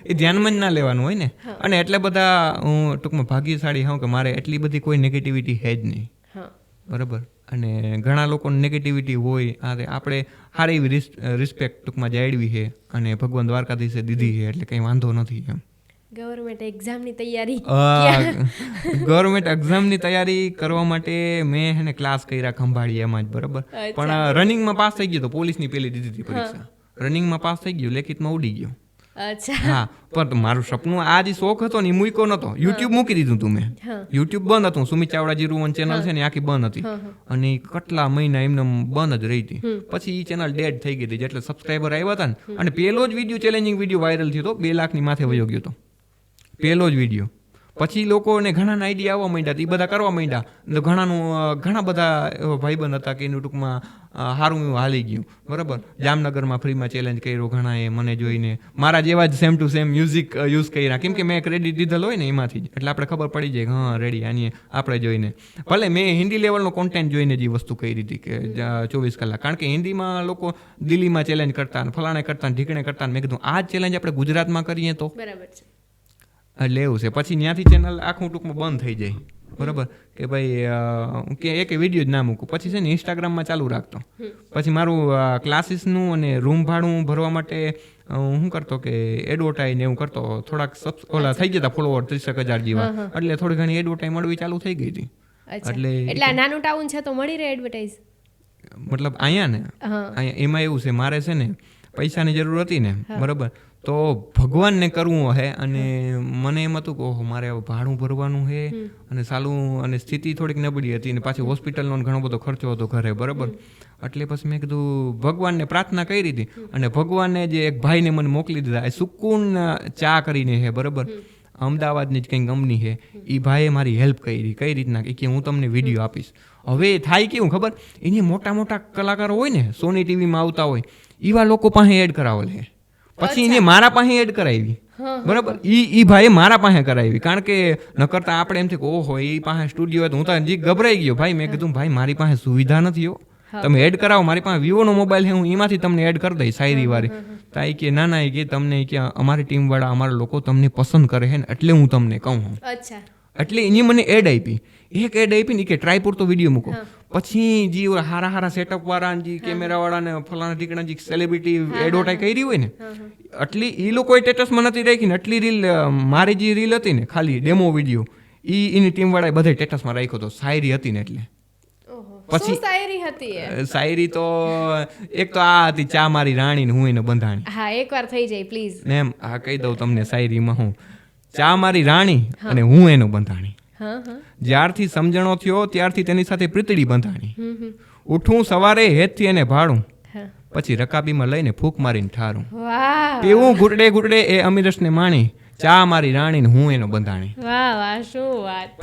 એ ધ્યાનમાં જ ના લેવાનું હોય ને અને એટલે બધા હું ટૂંકમાં ભાગ્યશાળી હોઉં કે મારે એટલી બધી કોઈ નેગેટિવિટી છે જ નહીં બરાબર અને ઘણા લોકોને નેગેટિવિટી હોય આપણે સારી એવી રિસ્પેક્ટ ટૂંકમાં જાળવી છે અને ભગવાન દ્વારકાધીશે દીધી છે એટલે કંઈ વાંધો નથી એમ. ગવર્મેન્ટ એક્ઝામની તૈયારી ગવર્મેન્ટ એક્ઝામની તૈયારી કરવા માટે મેં છે ને ક્લાસ કર્યા ખંભાળિયામાં જ બરાબર પણ રનિંગમાં પાસ થઈ ગયો તો પોલીસની પેલી દીધી હતી પરીક્ષા રનિંગમાં પાસ થઈ ગયો લેખિતમાં ઉડી ગયો. હા પણ મારું સપનું આ જે શોખ હતો ને એ મૂક્યો નતો યુટ્યુબ મૂકી દીધું તું મેં યુટ્યુબ બંધ હતું સુમિત ચાવડા 01 ચેનલ છે ને આખી બંધ હતી અને કેટલા મહિના એમને બંધ જ રહી હતી પછી એ ચેનલ ડેડ થઈ ગઈ હતી જેટલે સબસ્ક્રાઈબર આવ્યા હતા ને અને પહેલો જ વિડીયો ચેલેન્જિંગ વિડીયો વાયરલ થયો હતો 2 લાખની માથે વયો ગયો હતો પહેલો જ વિડીયો પછી લોકોને ઘણાના આઈડિયા આવવા માંડ્યા, એ બધા કરવા માંડ્યા. એટલે ઘણા બધા એવા ભાઈબંધ હતા કે એનું ટૂંકમાં સારું એવું હાલી ગયું, બરાબર. જામનગરમાં ફ્રીમાં ચેલેન્જ કર્યો ઘણાએ મને જોઈને, મારા જેવા જ same to same music use કર્યા, કેમ કે મેં ક્રેડિટ દીધેલ હોય ને એમાંથી જ, એટલે આપણે ખબર પડી જાય કે હા રેડી આની આપણે જોઈને. ભલે મેં હિન્દી લેવલનો કોન્ટેન્ટ જોઈને જ એ વસ્તુ કરી હતી કે 24 કલાક, કારણ કે હિન્દીમાં લોકો દિલ્હીમાં ચેલેન્જ કરતા ને ફલાણે કરતા ને ઢીકણે કરતા, મેં કીધું આ ચેલેન્જ આપણે ગુજરાતમાં કરીએ તો બરાબર છે. એટલે એવું છે. પછી ત્યાંથી ચેનલ આખું ટૂંકમાં બંધ થઈ જાય, બરાબર, કે ભાઈ કે એક વિડીયો જ ના મૂકું. પછી છે ને ઇન્સ્ટાગ્રામમાં ચાલુ રાખતો. પછી મારું ક્લાસીસનું અને રૂમ ભાડું ભરવા માટે હું શું કરતો કે એડવર્ટાઈઝ ને એવું કરતો, થોડાક ઓલા થઈ ગયા હતા ફોલોવર 30,000 જેવા, એટલે થોડી ઘણી એડવર્ટાઈઝ મળવી ચાલુ થઈ ગઈ હતી. એટલે આ નાનું ટાઉન છે તો મળી રહે એડવર્ટાઈઝ, મતલબ અહીંયા ને અહીંયા એમાં એવું છે, મારે છે ને પૈસાની જરૂર હતી ને, બરાબર, તો ભગવાનને કરવું હે, અને મને એમ હતું કે ઓહો મારે ભાડું ભરવાનું છે, અને સાલું, અને સ્થિતિ થોડીક નબળી હતી, ને પાછી હોસ્પિટલનો ઘણો બધો ખર્ચો હતો ઘરે, બરાબર. એટલે પછી મેં કીધું ભગવાનને પ્રાર્થના કરી હતી, અને ભગવાને જે એક ભાઈને મને મોકલી દીધા, એ સુકૂન ચા કરીને છે, બરાબર, અમદાવાદની જ કંઈ કંપની છે, એ ભાઈએ મારી હેલ્પ કરી. કઈ રીતના કે હું તમને વિડીયો આપીશ. હવે થાય કેવું ખબર, એની મોટા મોટા કલાકારો હોય ને, સોની ટીવીમાં આવતા હોય, એવા લોકો પાસે એડ કરાવેલ છે. પછી એને મારા પાસે એડ કરાવી, બરાબર, ઈ ભાઈ મારા પાસે કરાવી, કારણ કે ન કરતા આપણે એમ થયું કે ઓહો એ પાસે સ્ટુડિયો હોય, તો હું તો હજી ગભરાઈ ગયો ભાઈ. મેં કીધું ભાઈ મારી પાસે સુવિધા નથી હો, તમે એડ કરાવો, મારી પાસે વિવોનો મોબાઈલ છે, હું એમાંથી તમને એડ કરી દઈશ શાયરી વાળી. તો એ કે ના એ કે તમને કે અમારી ટીમ વાળા અમારા લોકો તમને પસંદ કરે છે ને એટલે હું તમને કહું. અચ્છા. એટલે એની મને એડ આપી, એક એડ આપી ને કે ટ્રાય પૂરતો વિડીયો મૂકો. પછી જે હારા સેટઅપ વાળા, જે કેમેરા વાળા ને ફલાણા ઠીકણા જે સેલિબ્રિટી એડવર્ટાઈઝ કરી હોય ને, એટલી એ લોકોએ સ્ટેટસમાં નથી રાખી ને, એટલી રીલ મારી જે રીલ હતી ને ખાલી ડેમો વિડીયો, એની ટીમ વાળાએ બધે સ્ટેટસમાં રાખ્યો હતો. શાયરી હતી ને એટલે. પછી શાયરી હતી, શાયરી તો એક તો આ હતી, ચા મારી રાણી ને હું એને બંધાણી. હા એકવાર થઈ જાય પ્લીઝ. ને એમ હા કહી દઉં તમને શાયરીમાં, હું ચા મારી રાણી અને હું એનો બંધાણી, જ્યારથી સમજણો થયો ત્યારથી તેની સાથે પ્રીતડી બંધાણી, ઉઠું સવારે હેતથી એને ભાડું, પછી રકાબીમાં લઈને ફૂંક મારીને ઠારું, પીવું ઘૂંટડે ઘૂંટડે એ અમીરસને માણી, ચા મારી રાણી ને હું એનો બંધાણી.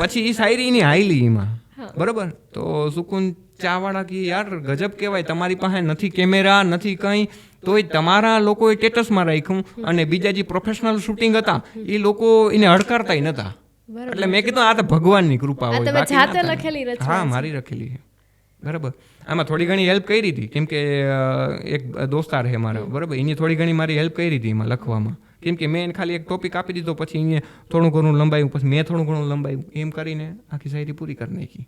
પછી એ શાયરી ની હાઈલી એમાં, બરોબર. તો સુકૂન ચા વાળા કે યાર ગજબ કહેવાય, તમારી પાસે નથી કેમેરા નથી કંઈ, તોય તમારા લોકોએ સ્ટેટસમાં રાખ્યું, અને બીજા જે પ્રોફેશનલ શૂટિંગ હતા એ લોકો એને હડકારતા નતા. એટલે મેં કીધું આ તો ભગવાનની કૃપા હોય. હા મારી લખેલી છે, બરાબર. આમાં થોડી ઘણી હેલ્પ કરી હતી, કેમ કે એક દોસ્તાર છે મારા, બરાબર, એની થોડી ઘણી મારી હેલ્પ કરી હતી એમાં લખવામાં, કેમ કે મેં ખાલી એક ટોપિક આપી દીધો, પછી એને થોડું ઘણું લંબાયું, પછી મેં થોડું ઘણું લંબાયું, એમ કરીને આખી શાયરી પૂરી કરી નાખી.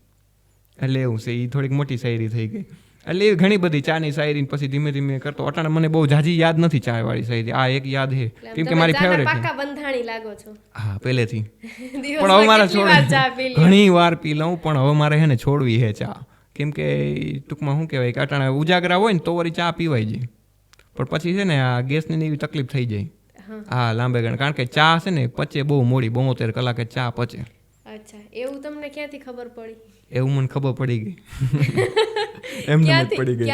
એટલે એવું છે, એ થોડીક મોટી શાયરી થઈ ગઈ. એટલે એવી ઘણી બધી ચાની શાયરી, પછી ધીમે ધીમે કરતો. અટાણે મને બહુ ઝાઝી યાદ નથી ચા વાળી શાયરી, આ એક યાદ છે, કેમ કે મારી ફેવરેટ છે. હા પહેલેથી, પણ હવે મારે છોડવી, ઘણી વાર પી લઉં, પણ હવે મારે હે ને છોડવી છે ચા, કેમ કે ટૂંકમાં શું કહેવાય કે અટાણે ઉજાગરા હોય ને તો વળી ચા પીવાય જાય, પણ પછી છે ને આ ગેસની એવી તકલીફ થઈ જાય. હા લાંબે ગાળે, કારણ કે ચા છે ને પચે બહુ મોડી, 72 કલાકે ચા પચે. અચ્છા, એવું તમને ક્યાંથી ખબર પડી? એવું મને ખબર પડી ગઈ, એમને જ પડી ગઈ,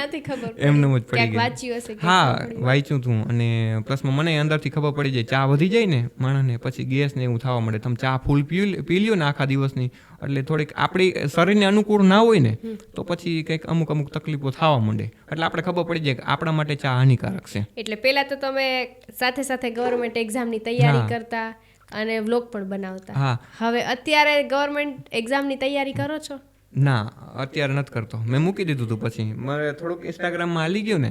એમને જ પડી ગઈ. હા વાંચ્યું તું, અને પ્લસમાં મને અંદરથી ખબર પડી જાય, ચા વધી જાય ને માણસને, પછી ગેસ ને એવું થવા મળે. તમે ચા ફૂલ પી લ્યો ને આખા દિવસની, એટલે થોડીક આપણી શરીરને અનુકૂળ ના હોય ને તો પછી કંઈક અમુક તકલીફો થવા માંડે. એટલે આપણે ખબર પડી જાય કે આપણા માટે ચા હાનિકારક છે. એટલે પહેલા તો તમે સાથે સાથે ગવર્મેન્ટ એક્ઝામની તૈયારી કરતા અને વ્લોગ પણ બનાવતા. હા, હવે અત્યારે ગવર્મેન્ટ એક્ઝામની તૈયારી કરો છો? ના અત્યારે નથી કરતો, મેં મૂકી દીધું હતું. પછી મારે થોડુંક ઇન્સ્ટાગ્રામમાં હાલી ગયું ને,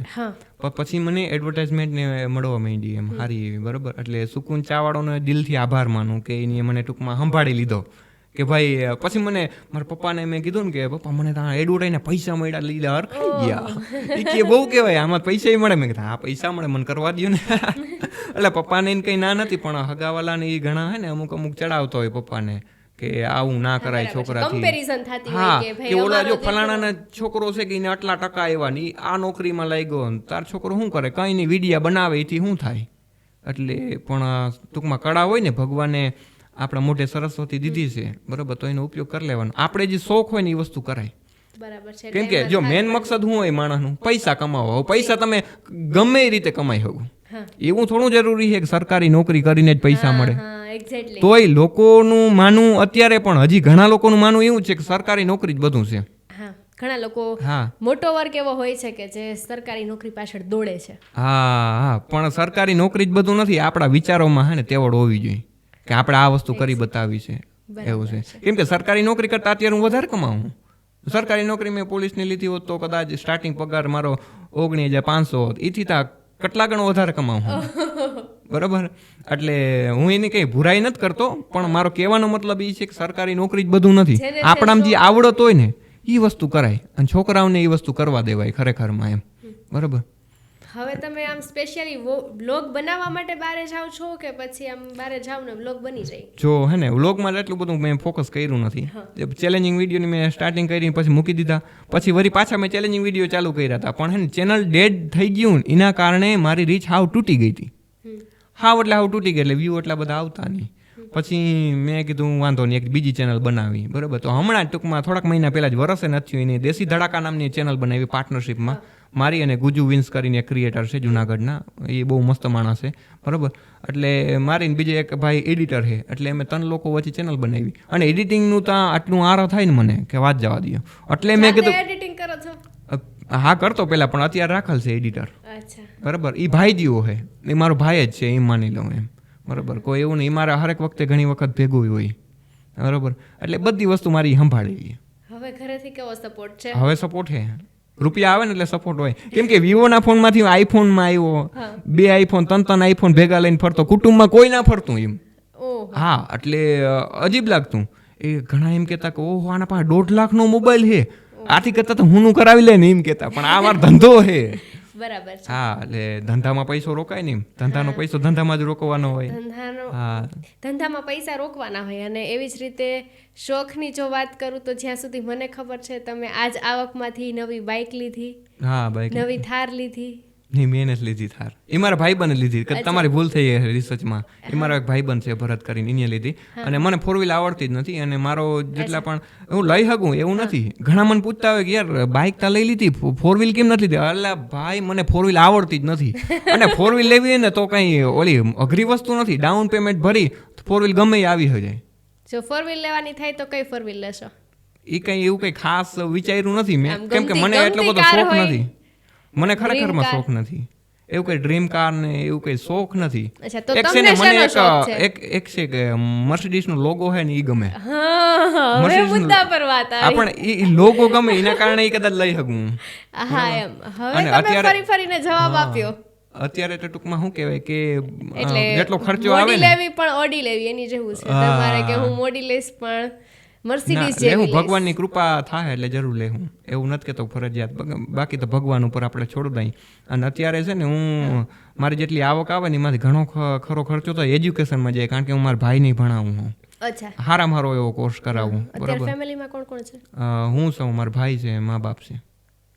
પછી મને એડવર્ટાઇઝમેન્ટ ને મળવા માંડી એમ સારી એવી, બરોબર. એટલે સુકૂન ચા વાળોનો દિલથી આભાર માનું કે એને મને ટૂંકમાં સંભાળી લીધો, કે ભાઈ. પછી મને મારા પપ્પાને મેં કીધું ને કે પપ્પા મને ત્યાં એડવર્ટાઈને પૈસા મળ્યા, લીધા હરખાઈ ગયા. એ કે બહુ કહેવાય આમાં પૈસા મળે. મેં કીધું હા પૈસા મળે, મને કરવા દો ને. એટલે પપ્પાને એને કંઈ ના નથી, પણ હગાવાલાને એ ઘણા હે ને અમુક ચડાવતો હોય પપ્પાને કે આવું ના કરાય છોકરાથી. હા કે ઓલા જો ફલાણાના છોકરો છે કે એને આટલા ટકા આવ્યા ને આ નોકરીમાં લાગ્યો, તાર છોકરો શું કરે, કંઈ નહીં વિડીયા બનાવે એથી શું થાય. એટલે પણ ટૂંકમાં કળા હોય ને ભગવાને આપણા મોઢે સરસ્વતી દીધી છે, બરોબર, તો એનો ઉપયોગ કરી લેવાનો. આપણે જે શોખ હોય ને એ વસ્તુ કરાય, બરાબર. કેમ કે જો મેન મકસદ શું હોય માણસનું, પૈસા કમાવો. પૈસા તમે ગમે એ રીતે કમાઈ શકો, એવું થોડું જરૂરી છે કે સરકારી નોકરી કરીને જ પૈસા મળે. એક્ઝેક્ટલી. તોય લોકોનું માનવું અત્યારે પણ હજી ઘણા લોકોનું માનવું એવું છે કે સરકારી નોકરી જ બધું છે. હા, ઘણા લોકો હા મોટો વર્ગ એવો હોય છે કે જે સરકારી નોકરી પાછળ દોડે છે. હા પણ સરકારી નોકરી જ બધું નથી. આપણા વિચારોમાં હે ને તેવડ હોવી જોઈએ કે આપણે આ વસ્તુ કરી બતાવી છે એવું છે. કેમ કે સરકારી નોકરી કરતા અત્યારે હું વધારે કમાવું. સરકારી નોકરી મેં પોલીસની લીધી હોત તો કદાચ સ્ટાર્ટિંગ પગાર મારો 19,500 હોત. એથી તા કેટલા ગણો વધારે કમાવું બરાબર. એટલે હું એની કંઈ બુરાઈ નથી કરતો, પણ મારો કહેવાનો મતલબ એ છે કે સરકારી નોકરી જ બધું નથી. આપણામાં જે આવડત હોય ને એ વસ્તુ કરાય અને છોકરાઓને એ વસ્તુ કરવા દેવાય ખરેખરમાં એમ. બરાબર. હવે તમે આમ સ્પેશિયલી વ્લોગ બનાવવા માટે બહાર જાઓ છો કે પછી આમ બહાર જાવ ને વ્લોગ બની જાય? જો હે ને વ્લોગમાં એટલું બધું મેં ફોકસ કર્યું નથી. ચેલેન્જિંગ વિડીયોની મેં સ્ટાર્ટિંગ કરી પછી મૂકી દીધા. પછી વળી પાછા મેં ચેલેન્જિંગ વિડીયો ચાલુ કર્યા હતા, પણ હે ને ચેનલ ડેડ થઈ ગયું ને એના કારણે મારી રીચ હાવ તૂટી ગઈ હતી. હાવ તૂટી ગઈ એટલે વ્યૂ એટલા બધા આવતા નહીં. પછી મેં કીધું વાંધો નહીં, એક બીજી ચેનલ બનાવી. બરાબર. તો હમણાં ટૂંકમાં થોડાક મહિના પહેલાં જ વરસે નથી એની દેશી ધડાકા નામની ચેનલ બનાવી પાર્ટનરશિપમાં મારી અને ગુજુ વિન્સ કરીને એક ક્રિએટર છે જુનાગઢના. એ બહુ મસ્ત માણસ છે. બરાબર. એટલે મારીને બીજે એક ભાઈ એડિટર છે. એટલે અમે 3 લોકો વચ્ચે ચેનલ બનાવી અને એડિટિંગનું ત્યાં આટલું આરો થાય ને મને કે વાત જવા દો. એટલે મેં કીધું એડિટિંગ કરો છો? હા કરતો પહેલાં, પણ અત્યારે રાખેલ છે એડિટર. અચ્છા. બરાબર. એ ભાઈ જેવો છે, એ મારો ભાઈ જ છે એમ માની લઉં એમ. બરાબર. કોઈ એવું નહીં, મારા હરેક વખતે ઘણી વખત ભેગું હોય. બરાબર. એટલે બધી વસ્તુ મારી સંભાળી. હવે ઘરેથી કેવો સપોર્ટ છે? હવે સપોર્ટ છે. રૂપિયા આવે ને એટલે સપોર્ટ હોય. કેમ કે વિવોના ફોનમાંથી આઈફોનમાં આવ્યો, 2 આઈફોન 3 આઈફોન ભેગા લઈને ફરતો. કુટુંબમાં કોઈ ના ફરતું એમ. હા, એટલે અજીબ લાગતું. એ ઘણા એમ કહેતા કે ઓહો આના પાસે 1.5 લાખનો મોબાઈલ છે, આથી કરતા તો હું કરાવી લે ને એમ કહેતા. પણ આ મારો ધંધો છે. બરાબર છે. હા, એટલે ધંધામાં પૈસો રોકાય ને, ધંધાનો પૈસો ધંધામાં જ રોકવાનો હોય. ધંધામાં પૈસા રોકવાના હોય. અને એવી જ રીતે શોખની જો વાત કરું તો જ્યાં સુધી મને ખબર છે તમે આજ આવકમાંથી નવી બાઇક લીધી. હા, બાઇક નવી થાર લીધી. નહીં, મેં જ લીધી થાર. એ મારા ભાઈબંધે લીધી. તમારી ભૂલ થઈ ગઈ રિસર્ચમાં. એ મારો એક ભાઈબંધ છે ભરત કરીને, એને લીધી. અને મને 4 વ્હીલ આવડતી જ નથી. અને મારો જેટલા પણ હું લઈ શકું એવું નથી. ઘણા મને પૂછતા હોય કે યાર બાઇક તા લઈ લીધી, 4 વ્હીલ કેમ નથી લીધી? અલ્લા ભાઈ, મને 4 વ્હીલ આવડતી જ નથી. અને 4 વ્હીલ લેવી ને તો કંઈ ઓલી અઘરી વસ્તુ નથી. ડાઉન પેમેન્ટ ભરી 4 વ્હીલ ગમે એ આવી જાય. જો 4 વ્હીલ લેવાની થાય તો કઈ 4 વ્હીલ લેશો? એ કંઈ એવું કંઈ ખાસ વિચાર્યું નથી મેં, કેમ કે મને એટલો બધો શોખ નથી. મને ખરેખરમાં શોખ નથી. એવું કઈ ડ્રીમ કાર ને એવું કઈ શોખ નથી. એક છે ને મને એક છે કે મર્સિડીઝ નો લોગો છે ને એ ગમે. હવે મુદ્દા પર વાત આવી. આપણે એ લોગો ગમે એના કારણે એ કદાચ લઈ શકું. હા એમ. હવે તમે ફરી ફરીને જવાબ આપ્યો. અત્યારે તો ટૂંકમાં શું કહેવાય કે જેટલો ખર્ચો આવે ને, લેવી પણ ઓડી લેવી એની જેવું છે તમારે કે હું મોડી લઈશ પણ મર્સિડીઝ જેવી લઈશ. ભગવાનની કૃપા થાય એટલે જરૂર લેવું. એવું નથી કહેતો ફરજિયાત, બાકી તો ભગવાન ઉપર આપણે છોડી દઈએ. અને અત્યારે છે ને હું મારી જેટલી આવક આવે ને એમાંથી ઘણો ખરો ખર્ચો તો એજ્યુકેશનમાં જાય, કારણ કે હું મારા ભાઈને ભણાવું હું. અચ્છા. હારામાં એવો કોર્સ કરાવું. બરાબર. ફેમિલીમાં કોણ કોણ છે? હું છું, મારા ભાઈ છે, મા બાપ છે.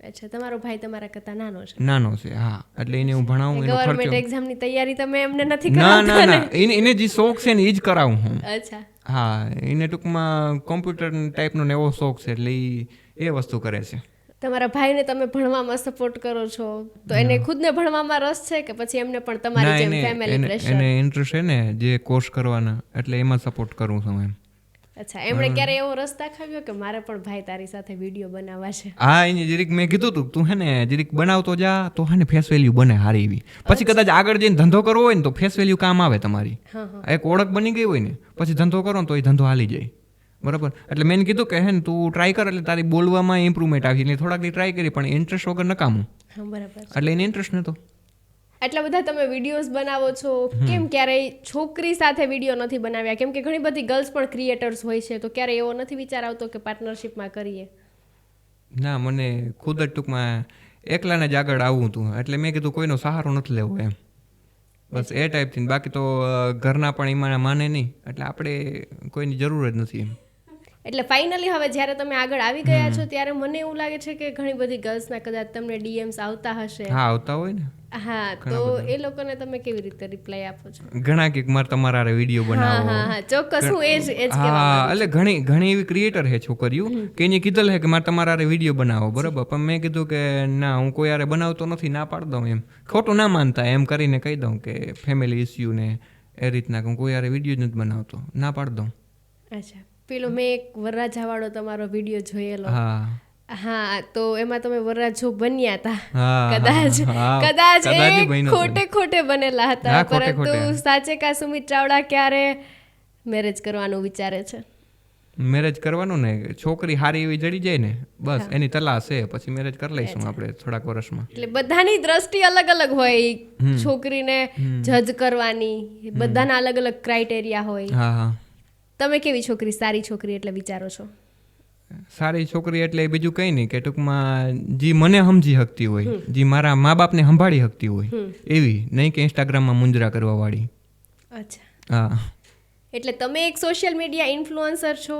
અચ્છા, તમારો ભાઈ તમારા કરતા નાનો છે? નાનો છે, હા. એટલે એને હું ભણાવું. ગવર્નમેન્ટ એક્ઝામની તૈયારી તમે એમને નથી કરાવતા? ના, એને જે શોખ છે ને એ જ કરાવું હું. અચ્છા. હા, એને ટૂંકમાં કોમ્પ્યુટર ટાઈપનો ને એવો શોખ છે એટલે એ વસ્તુ કરે છે. તમારા ભાઈને તમે ભણવામાં સપોર્ટ કરો છો તો એને ખુદને ભણવામાં રસ છે કે પછી એમને પણ તમારી જેમ ફેમિલી પ્રેશર? એને ઇન્ટરેસ્ટ છે ને જે કોર્સ કરવાના, એટલે એમાં સપોર્ટ કરું છું એમ. અચ્છા, એમણે ક્યારે એવો રસ દાખવ્યો કે મારે પણ ભાઈ તારી સાથે વિડીયો બનાવવા છે? હા, એને જરીક મેં કીધું તું હે ને જરીક બનાવતો જા તો હે ને ફેસ વેલ્યુ બને હારી એવી. પછી કદાચ આગળ જઈને ધંધો કરવો હોય ને તો ફેસ વેલ્યુ કામ આવે તમારી. એક ઓળખ બની ગઈ હોય ને પછી ધંધો કરો ને તો એ ધંધો હાલી જાય. બરાબર. એટલે મેં કીધું કે હે ને તું ટ્રાય કર એટલે તારી બોલવામાં ઇમ્પ્રુવમેન્ટ આવી. એટલે થોડાક દી ટ્રાય કરી પણ ઇન્ટરેસ્ટ વગર નકામું. બરાબર. એટલે એને ઇન્ટરેસ્ટ નતો. આટલા બધા તમે વિડીયોઝ બનાવો છો, કેમ ક્યારેય છોકરી સાથે વિડીયો નથી બનાવ્યા? કેમ કે ઘણી બધી ગર્લ્સ પણ ક્રિએટર્સ હોય છે, તો ક્યારે એવો નથી વિચાર આવતો કે પાર્ટનરશિપમાં કરીએ? ના, મને ખુદ જ ટૂંકમાં એકલાને જ આગળ આવવું હતું. એટલે મેં કીધું કોઈનો સહારો નથી લેવો એમ. બસ એ ટાઈપથી. બાકી તો ઘરના પણ એમાં માને નહીં, એટલે આપણે કોઈની જરૂર જ નથી એમ. એટલે ફાઇનલી હવે જ્યારે તમે આગળ આવી ગયા છો ત્યારે મને એવું લાગે છે કે ઘણી બધી ગર્લ્સના કદાચ તમને ડીએમ્સ આવતા હશે. હા, આવતા હોય ને. હા, તો એ લોકોને તમે કેવી રીતે રિપ્લાય આપો છો? ઘણા કે મારે તમારા વિડીયો બનાવો. હા, ચોક્કસ. હું એ જ કહેવા માંગુ છું. એટલે ઘણી એવી ક્રિએટર છે છોકરીઓ કે એને કીધેલ છે કે મારે તમારા વિડીયો બનાવો. બરાબર. પણ મેં કીધું કે ના, હું કોઈ યારે બનાવતો નથી, ના પાડ દઉં એમ. ખોટું ના માનતા એમ કરીને કહી દઉં કે ફેમિલી ઇસ્યુ ને એ રીતના કે હું કોઈ યારે વિડીયો જ નથી બનાવતો, ના પાડ દઉં. અચ્છા, પેલો મેં એક વરરાજાવાળો તમારો વિડીયો જોયેલો. હા હા, તો એમાં તમે વરરાજો બન્યા હતા. હા, કદાચ હા, કદાચ કદાચ એ બન્યો હતો. ખોટે બનેલા હતા, હા, ખોટે પરંતુ ખોટે. સાચે કા સુમિત ચાવડા ક્યારે મેરેજ કરવાનું વિચારે છે? મેરેજ કરવાનું ને, છોકરી હારી એવી જડી જાય ને બસ એની તલાશ છે, પછી મેરેજ કરી લઈશું આપણે થોડાક વર્ષમાં. એટલે બધાની દ્રષ્ટિ અલગ અલગ હોય, છોકરીને જજ કરવાની બધાના અલગ અલગ ક્રાઇટેરિયા હોય. હા હા, તમે કેવી છોકરી સારી છોકરી એટલે વિચારો છો? સારી છોકરી એટલે બીજું કંઈ નહીં કે ટૂંકમાં જે મને સમજી શકતી હોય, જે મારા મા બાપને સંભાળી શકતી હોય એવી, નહીં કે ઇન્સ્ટાગ્રામમાં મુંજરા કરવા વાળી. અચ્છા, હા, એટલે તમે એક સોશિયલ મીડિયા ઇન્ફ્લુઅન્સર છો,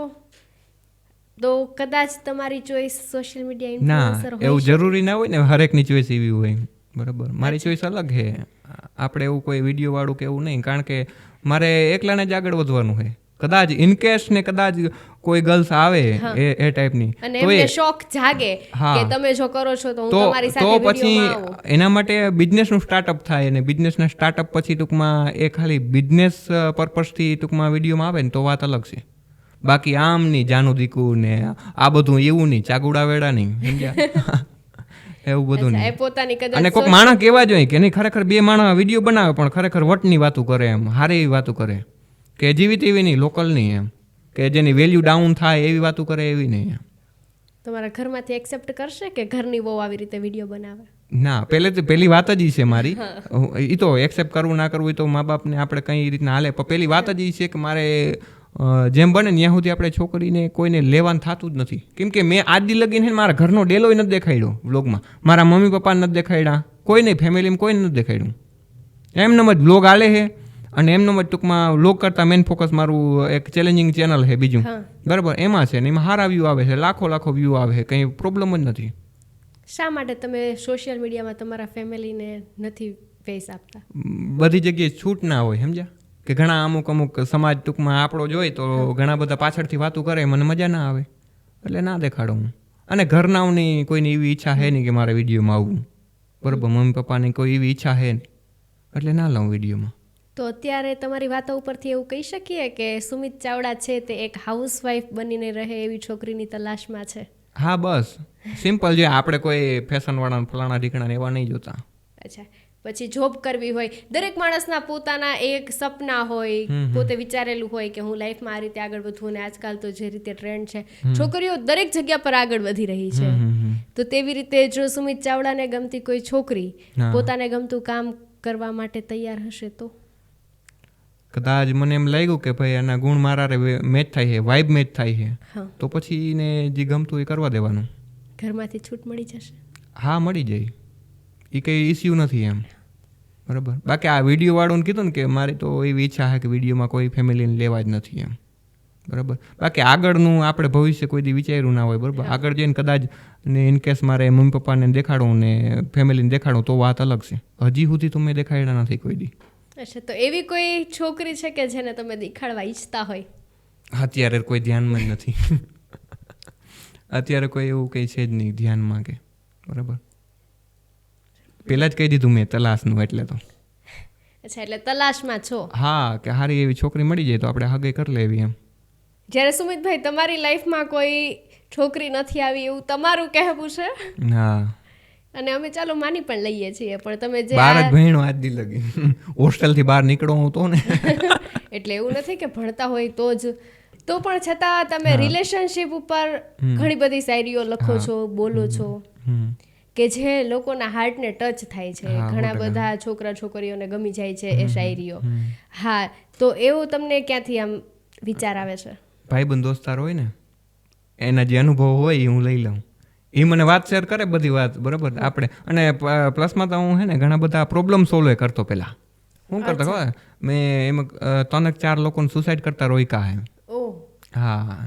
તો કદાચ તમારી ચોઈસ સોશિયલ મીડિયા ના ઇન્ફ્લુઅન્સર હોય. એવું જરૂરી ના હોય ને, હરેકની ચોઈસ એવી હોય. બરાબર, મારી ચોઈસ અલગ છે. આપણે એવું કોઈ વિડીયો વાળું કે એવું નહીં, કારણ કે મારે એકલાને જ આગળ વધવાનું છે. કદાચ ઇનકેસ ને કદાચ કોઈ ગર્લ્સ આવે એ ટાઈપની, અને તો એમને શોખ જાગે કે તમે જો કરો છો તો હું તમારી સાથે તો વિડીયોમાં પછી આવું. એના માટે બિઝનેસનું સ્ટાર્ટઅપ થાય, અને બિઝનેસના સ્ટાર્ટઅપ પછી ટૂંકમાં એ ખાલી બિઝનેસ પર્પઝથી ટૂંકમાં વિડીયોમાં આવે ને તો વાત અલગ છે. બાકી આમ નહીં, જાનું દીકું ને આ બધું એવું નહીં, ચાગુડા વેડા નહીં, સમજ્યા? એવું બધું એ નહીં. પોતાની કદાચ અને કોઈક માણસ કહેવા જોઈએ કે નહીં, ખરેખર બે માણસ વિડીયો બનાવે પણ ખરેખર વટની વાતો કરે, એમ સારી એવી વાતો કરે, કે જેવી તેવી નહીં, લોકલ નહીં, એમ કે જેની વેલ્યુ ડાઉન થાય એવી વાતો કરે એવી નહીં. એમ તમારા ઘરમાંથી એક્સેપ્ટ કરશે કે ઘરની બહુ આવી રીતે વિડીયો બનાવે? ના, પહેલી વાત જ ઈ છે મારી. એ તો એક્સેપ્ટ કરવું ના કરવું એ તો મા બાપને આપણે કઈ રીતના હાલે, પણ પહેલી વાત જ ઈ છે કે મારે જેમ બને ત્યાં સુધી આપણે છોકરીને કોઈને લેવાનું થતું જ નથી. કેમ કે મેં આજ દી લગીને મારા ઘરનો ડેલોય નથી દેખાડ્યો વ્લોગમાં, મારા મમ્મી પપ્પાને નથી દેખાડ્યા, કોઈ નહીં, ફેમિલીમાં કોઈને નથી દેખાડ્યું. એમનેમ જ વ્લોગ હાલે છે, અને એમનેમ જ ટૂંકમાં વ્લોગ કરતાં મેન ફોકસ મારું એક ચેલેન્જિંગ ચેનલ છે બીજું, બરાબર, એમાં છે ને એમાં સારા વ્યૂ આવે છે, લાખો વ્યૂ આવે છે, કંઈ પ્રોબ્લેમ જ નથી. શા માટે તમે સોશિયલ મીડિયામાં તમારા ફેમિલીને નથી ફેસ આપતા? બધી જગ્યાએ છૂટ ના હોય, સમજ્યા? કે ઘણા અમુક સમાજ ટૂંકમાં આપણો જોઈએ તો ઘણા બધા પાછળથી વાતો કરે, મને મજા ના આવે, એટલે ના દેખાડો હું. અને ઘરનાઓની કોઈની એવી ઈચ્છા છે નહીં કે મારે વિડીયોમાં આવવું, બરાબર, મમ્મી પપ્પાની કોઈ એવી ઈચ્છા છે નહીં, એટલે ના લઉં વિડીયોમાં. તો અત્યારે તમારી વાતો ઉપરથી એવું કહી શકીએ કે સુમિત ચાવડા છે તે એક હાઉસવાઈફ બનીને રહે એવી છોકરીની તલાશમાં છે? હા, બસ સિમ્પલ. જે આપણે કોઈ ફેશનવાળા ફલાણા ઢીકણા એવા નહીં જોતા. અચ્છા, પછી જોબ કરવી હોય, દરેક માણસના પોતાના એક સપના હોય, પોતે વિચારેલું હોય કે હું લાઈફમાં આ રીતે આગળ વધું, અને આજકાલ તો જે રીતે ટ્રેન્ડ છે, છોકરીઓ દરેક જગ્યા પર આગળ વધી રહી છે, તો તેવી રીતે જો સુમિત ચાવડાને ગમતી કોઈ છોકરી પોતાને ગમતું કામ કરવા માટે તૈયાર હશે તો કદાચ મને એમ લાગ્યું કે ભાઈ આના ગુણ મારા મેચ થાય છે, વાઇબ મેચ થાય છે, તો પછી એને જે ગમતું એ કરવા દેવાનું. ઘરમાંથી છૂટ મળી જશે? હા, મળી જાય, એ કંઈ ઇસ્યુ નથી એમ, બરાબર. બાકી આ વિડીયો વાળું કીધું ને કે મારી તો એવી ઈચ્છા છે કે વિડીયોમાં કોઈ ફેમિલીને લેવા જ નથી એમ, બરાબર. બાકી આગળનું આપણે ભવિષ્ય કોઈ દી વિચાર્યું ના હોય, બરાબર. આગળ જઈને કદાચ ને ઇનકેસ મારે મમ્મી પપ્પાને દેખાડું ને ફેમિલીને દેખાડું તો વાત અલગ છે. હજી સુધી તો મેં દેખાડ્યા નથી કોઈ દી. અચ્છા, તો એવી કોઈ છોકરી છે કે જેને તમે દેખાડવા ઈચ્છતા હોય? અત્યારે કોઈ ધ્યાનમાં જ નથી. અત્યારે કોઈ એવું કંઈ છે જ નહીં ધ્યાનમાં કે, બરાબર. પહેલાં જ કહી દીધું મેં તલાશનું, એટલે તો. અચ્છા, એટલે તલાશમાં છો? હા, કે સારી એવી છોકરી મળી જાય તો આપણે હગે કરી લેવી એમ. જ્યારે સુમિતભાઈ તમારી લાઈફમાં કોઈ છોકરી નથી આવી એવું તમારું કહેવું છે? હા, અને અમે ચાલો માની પણ લઈએ છીએ, પણ તમે જે બહાર જ ભણ્યો આજ દી લગી, હોસ્ટેલથી બહાર નીકળો હું તો ને. એટલે એવું નથી કે ભણતા હોય તો જ, તો પણ છતાં તમે રિલેશનશિપ ઉપર ઘણી બધી શાયરીઓ લખો છો, બોલો છો, કે જે લોકોના હાર્ટને ટચ થાય છે, ઘણા બધા છોકરા છોકરીઓને ગમી જાય છે એ શાયરીઓ. હા, તો એવું તમને ક્યાંથી આમ વિચાર આવે છે? ભાઈબંધ દોસ્તાર હોય ને એના જે અનુભવ હોય એ હું લઈ લઉં, એ મને વાત શેર કરે બધી વાત, બરાબર. આપણે અને પ્લસમાં તો હું હે ને ઘણા બધા પ્રોબ્લેમ સોલ્વ કરતો. પહેલાં શું કરતો ખબર, મેં એમાં 3-4 લોકોને સુસાઇડ કરતા રોક્યા હે. હા,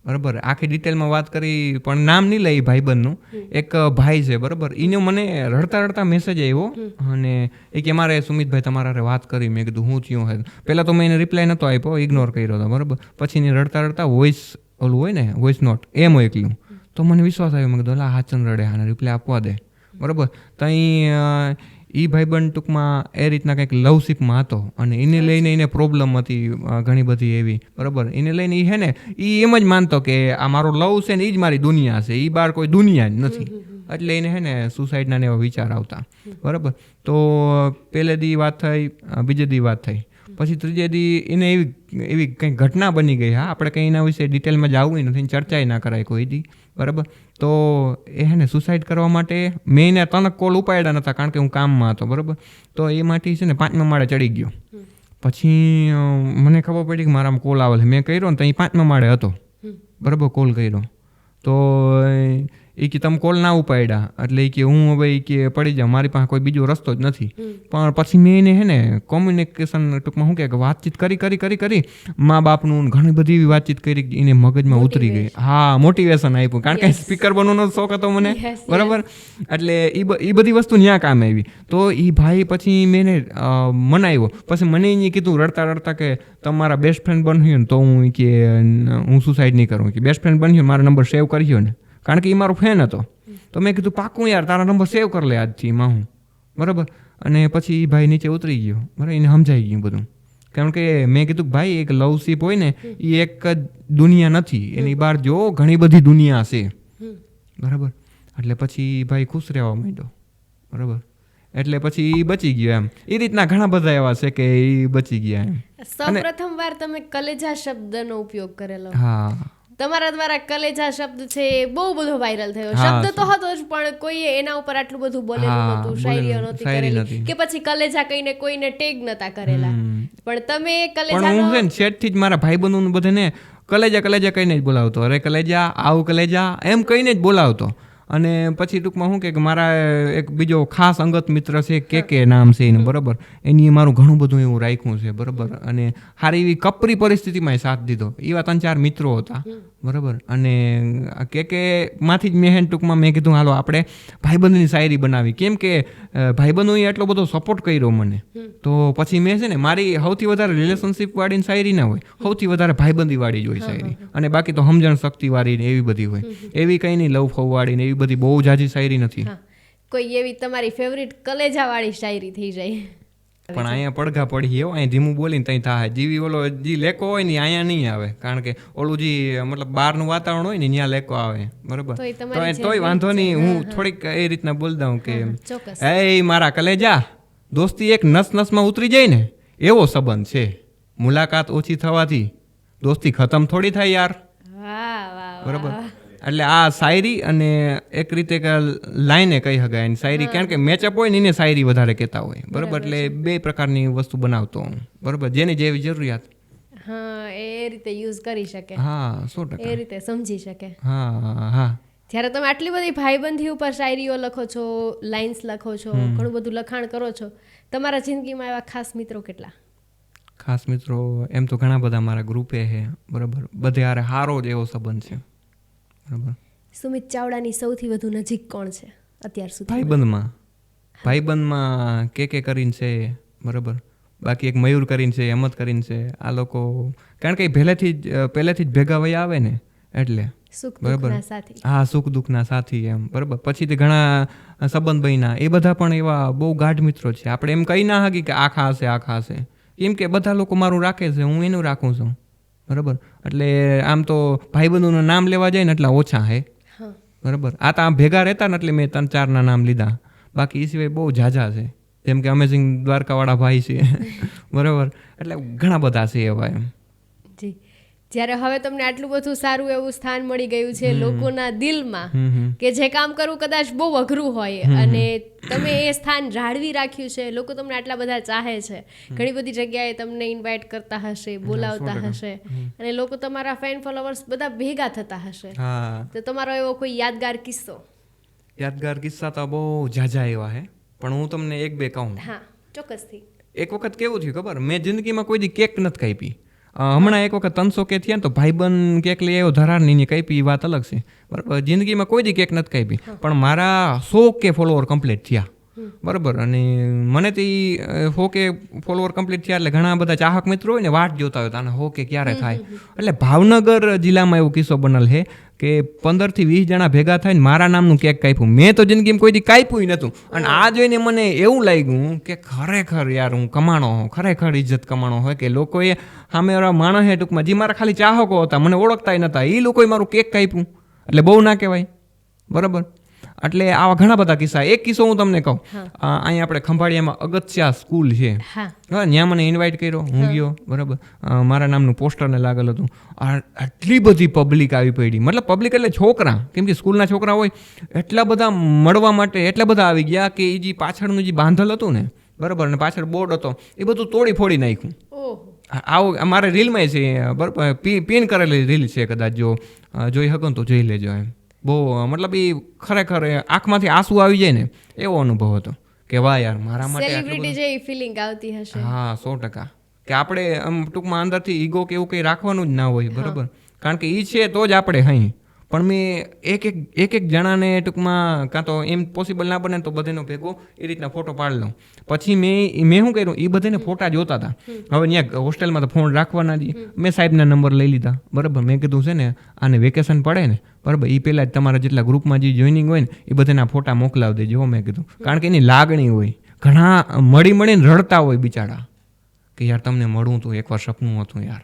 બરાબર. આખી ડિટેલમાં વાત કરી, પણ નામ નહીં લઈ ભાઈબંધનું. એક ભાઈ છે, બરાબર, એને મને રડતા મેસેજ આવ્યો, અને એ કે મારે સુમિતભાઈ તમારા વાત કરી. મેં કીધું હું થયું હે. પહેલાં તો મેં એને રિપ્લાય નહોતો આપ્યો, ઇગ્નોર કર્યો હતો, બરાબર. પછી એને રડતા વોઇસ ઓલું હોય ને, વોઇસ નોટ એમ મોકલ્યું. તો મને વિશ્વાસ આવ્યો, મેં કીધું હાચન રડે, આને રિપ્લાય આપવા દે, બરાબર. તો અહીં એ ભાઈબંધ ટૂંકમાં એ રીતના કંઈક લવશીપમાં હતો અને એને લઈને એને પ્રોબ્લેમ હતી ઘણી બધી એવી, બરાબર. એને લઈને એ હે ને એ એમ જ માનતો કે આ મારો લવ છે ને એ જ મારી દુનિયા છે, એ બહાર કોઈ દુનિયા જ નથી. એટલે એને હે ને સુસાઇડના એવા વિચાર આવતા, બરાબર. તો પહેલે દી વાત થઈ, બીજે દી વાત થઈ, પછી ત્રીજે દી એને એવી કંઈક ઘટના બની ગઈ. હા, આપણે કંઈ એના વિશે ડિટેલમાં જવું નથી, ચર્ચાએ ના કરાય કોઈ દી, બરાબર. તો એ હે ને સુસાઇડ કરવા માટે મેં એને 3 કોલ ઉપાડ્યા નહોતા કારણ કે હું કામમાં હતો, બરાબર. તો એ માટે છે ને 5મા માળે ચડી ગયો. પછી મને ખબર પડી કે મારામાં કોલ આવે છે. મેં કર્યો ને તો એ 5મા માળે હતો, બરાબર. કોલ કર્યો તો એ કે તમે કોલ ના ઉપાડ્યા એટલે એ કે હું હવે એ કે પડી જાઉં, મારી પાસે કોઈ બીજો રસ્તો જ નથી. પણ પછી મેં એને હે ને કોમ્યુનિકેશન ટૂંકમાં શું કે વાતચીત કરી મા બાપનું ઘણી બધી એવી વાતચીત કરી એને મગજમાં ઉતરી ગઈ. હા, મોટિવેશન આપ્યું કારણ કે સ્પીકર બનવાનો શોખ હતો મને, બરાબર. એટલે એ બધી વસ્તુ ન્યા કામ આવી. તો એ ભાઈ પછી મેં મનાવ્યો. પછી મને એને કીધું રડતા કે તમારા બેસ્ટ ફ્રેન્ડ બન્યો ને તો હું સુસાઇડ નહીં કરું, કે બેસ્ટ ફ્રેન્ડ બન્યો મારો નંબર સેવ કર્યો ને, કારણ કે એ મારો ફેન હતો. તો મેં કીધું પાકું યાર તારા નંબર સેવ કરી લે આજથી માં હું, બરાબર. અને પછી એ ભાઈ નીચે ઉતરી ગયો, બરાબર. એને સમજાઈ ગયું બધું, કારણ કે મેં કીધું ભાઈ એક લવશીપ હોય ને એ એક જ દુનિયા નથી, એની બહાર જો ઘણી બધી દુનિયા છે, બરાબર. એટલે પછી ભાઈ ખુશ રહેવા માંડ્યો, બરાબર. એટલે પછી એ બચી ગયો એમ. એ રીતના ઘણા બધા એવા છે કે એ બચી ગયા એમ. સૌપ્રથમ વાર તમે કલેજા શબ્દનો ઉપયોગ કરેલો. હા, તમારા દ્વારા કલેજા શબ્દ છે બહુ બધો વાયરલ થયો. શબ્દ તો હતો જ પણ કોઈએ એના ઉપર આટલું બધું બોલેલું નહોતું, શાયરીઓ નહોતી કરેલી કે પછી કલેજા કહીને કોઈને ટેગ નતા કરેલા. પણ તમે કલેજાનો હું છે ને સેટથી જ મારા ભાઈબંધોને બધાને કલેજા કહીને જ બોલાવતો. અરે કલેજા, આવું કલેજા એમ કહીને જ બોલાવતો. અને પછી ટૂંકમાં શું કે મારા એક બીજો ખાસ અંગત મિત્ર છે કે નામ છે એનું, બરાબર. એની મારું ઘણું બધું એવું રાખ્યું છે, બરાબર. અને સારી એવી કપરી પરિસ્થિતિમાં સાથ દીધો. એવા 3-4 મિત્રો હતા, બરાબર. અને કે માંથી જ મેં ટૂંકમાં મેં કીધું હાલો આપણે ભાઈબંધની શાયરી બનાવી, કેમ કે ભાઈબંધોએ એટલો બધો સપોર્ટ કર્યો મને. તો પછી મેં છે ને મારી સૌથી વધારે રિલેશનશિપ વાળી શાયરી ના હોય, સૌથી વધારે ભાઈબંધી વાળી જ હોય શાયરી. અને બાકી તો સમજણ શક્તિ વાળી ને એવી બધી હોય. એવી કંઈ નહીં લવ ફવ વાળી ને એવી બધી બહુ જાજી શાયરી નથી. કોઈ એવી તમારી ફેવરિટ કલેજા વાળી શાયરી થઈ જાય? પણ અહીંયા પડઘા પડી એવું, અહીં ધીમું બોલીને ત્યાં થાય. જીવી ઓલો જી લેકો હોય ને અહીંયા નહીં આવે, કારણ કે ઓલું જી મતલબ બહારનું વાતાવરણ હોય ને ત્યાં લેકો આવે, બરાબર. તોય વાંધો નહીં, હું થોડીક એ રીતના બોલ દઉં કે એ મારા કલેજા, દોસ્તી એક નસમાં ઉતરી જાય ને એવો સંબંધ છે. મુલાકાત ઓછી થવાથી દોસ્તી ખતમ થોડી થાય યાર, બરાબર. એટલે આ શાયરી અને એક રીતે લાઈને કહી શકાય એની શાયરી, કારણ કે મેચઅપ હોય ને એને શાયરી વધારે કહેતા હોય, બરાબર. એટલે 2 પ્રકારની વસ્તુ બનાવતો હું, બરાબર. જેની જેવી જરૂરિયાત એ રીતે યુઝ કરી શકે. હા, 100%. એ રીતે સમજી શકે. હા. જ્યારે તમે આટલી બધી ભાઈબંધી ઉપર શાયરીઓ લખો છો, લાઇન્સ લખો છો, ઘણું બધું લખાણ કરો છો, તમારા જિંદગીમાં એવા ખાસ મિત્રો કેટલા? ખાસ મિત્રો એમ તો ઘણા બધા મારા ગ્રુપે છે, બરાબર. બધે હારે સારો જ એવો સંબંધ છે, બરાબર. સુમિત ચાવડાની સૌથી વધુ નજીક કોણ છે અત્યાર સુધી? ભાઈબંધમાં કે કરીને છે, બરાબર. બાકી એક મયુર કરીને છે, હેમત કરીને છે. આ લોકો કારણ કે પહેલેથી જ ભેગા વયા આવે ને એટલે, બરાબર. હા, સુખ દુઃખના સાથી એમ, બરાબર. પછીથી ઘણા સંબંધ બન્યા, એ બધા પણ એવા બહુ ગાઢ મિત્રો છે. આપણે એમ કહી ના શકીએ કે આ ખાસ છે, કેમ કે બધા લોકો મારું રાખે છે, હું એનું રાખું છું, બરાબર. એટલે આમ તો ભાઈબંધોનું નામ લેવા જાય ને એટલા ઓછા હે, બરાબર. આ તો આમ ભેગા રહેતા ને એટલે મેં 3-4 નામ લીધા. બાકી એ સિવાય બહુ ઝાઝા છે, જેમ કે અમેઝિંગ દ્વારકાવાળા ભાઈ છે, બરાબર. એટલે ઘણા બધા છે એવા એમ. જી, જ્યારે હવે તમને આટલું બધું સારું એવું સ્થાન મળી ગયું છે લોકોના દિલમાં, કે જે કામ કરવું કદાચ બહુ અઘરું હોય અને તમે એ સ્થાન જાળવી રાખ્યું છે, લોકો તમને આટલા બધા ચાહે છે, ઘણી બધી જગ્યાએ તમને ઇન્વાઇટ કરતા હશે, બોલાવતા હશે, અને લોકો તમારા ફેન ફોલોવર્સ બધા ભેગા થતા હશે, તો તમારો એવો કોઈ યાદગાર કિસ્સો? યાદગાર કિસ્સા તો બહુ ઝાઝા એવા હે, પણ હું તમને 1-2 કહું. હા, ચોક્કસથી. એક વખત કેવું થયું ખબર, મેં જિંદગીમાં કોઈ દી કેક નથી કાપી. હમણાં એક વખત 300 કે થયા ને તો ભાઈબંધ કેક લઈ આવ્યો ધરારની કાપી, વાત અલગ છે, બરાબર. જિંદગીમાં કોઈ દી કેક નથી કાપી, પણ મારા 100 કે ફોલોવર કમ્પ્લીટ થયા, બરાબર. અને મને તો હો કે ફોલોવર કમ્પ્લીટ થયા એટલે ઘણા બધા ચાહક મિત્રો હોય ને વાટ જોતા હોય તાને હો કે ક્યારે થાય. એટલે ભાવનગર જિલ્લામાં એવો કિસ્સો બનેલ છે કે 15 થી 20 જણા ભેગા થઈને મારા નામનું કેક કાપ્યું. મેં તો જિંદગીમાં કોઈ દી કાપ્યું નહોતું. અને આ જોઈને મને એવું લાગ્યું કે ખરેખર યાર હું કમાણો હોઉં, ખરેખર ઇજ્જત કમાણો હોય કે લોકોએ સામે વાળા માણસે ટૂંકમાં જે મારા ખાલી ચાહકો હતા, મને ઓળખતા નહોતા, એ લોકોએ મારું કેક કાપ્યું. એટલે બહુ ના કહેવાય. બરાબર. એટલે આવા ઘણા બધા કિસ્સા. એક કિસ્સો હું તમને કહું. અહીંયા આપણે ખંભાળિયામાં અગત્યા સ્કૂલ છે. હા, ત્યાં મને ઇન્વાઇટ કર્યો, હું ગયો. બરાબર. મારા નામનું પોસ્ટરને લાગેલ હતું. આટલી બધી પબ્લિક આવી પડી. મતલબ પબ્લિક એટલે છોકરા, કેમ કે સ્કૂલના છોકરા હોય એટલા બધા મળવા માટે એટલા બધા આવી ગયા કે એ જે પાછળનું જે બાંધલ હતું ને, બરાબર, અને પાછળ બોર્ડ હતો એ બધું તોડી ફોડી નાખ્યું. આવું અમારે રીલમાં છે. બરાબર. પિન કરેલી રીલ છે, કદાચ જો જોઈ શકો ને તો જોઈ લેજો. એમ બહુ મતલબ એ ખરેખર આંખમાંથી આંસુ આવી જાય ને એવો અનુભવ હતો કે વાહ યાર મારા માટે સેલિબ્રિટી જેવી ફીલિંગ આવતી હશે. હા, 100%. કે આપણે આમ ટૂંકમાં અંદરથી ઈગો કે એવું કંઈ રાખવાનું જ ના હોય. બરાબર. કારણ કે એ છે તો જ આપણે હઈ. પણ મેં એક જણાને ટૂંકમાં કાં તો એમ પોસિબલ ના બને તો બધાનો ભેગો એ રીતના ફોટો પાડી લઉં. પછી મેં શું કર્યું, એ બધાને ફોટા જોતા હતા. હવે ત્યાં હોસ્ટેલમાં તો ફોન રાખવાના જ. મેં સાહેબના નંબર લઈ લીધા. બરાબર. મેં કીધું છે ને આને વેકેશન પડે ને, બરાબર, એ પહેલાં જ તમારા જેટલા ગ્રુપમાં જે જોઈનિંગ હોય ને એ બધાના ફોટા મોકલાવી દેજો. મેં કીધું કારણ કે એની લાગણી હોય. ઘણા મળીને રડતા હોય બિચારા કે યાર તમને મળવું તો એકવાર સપનું હતું યાર.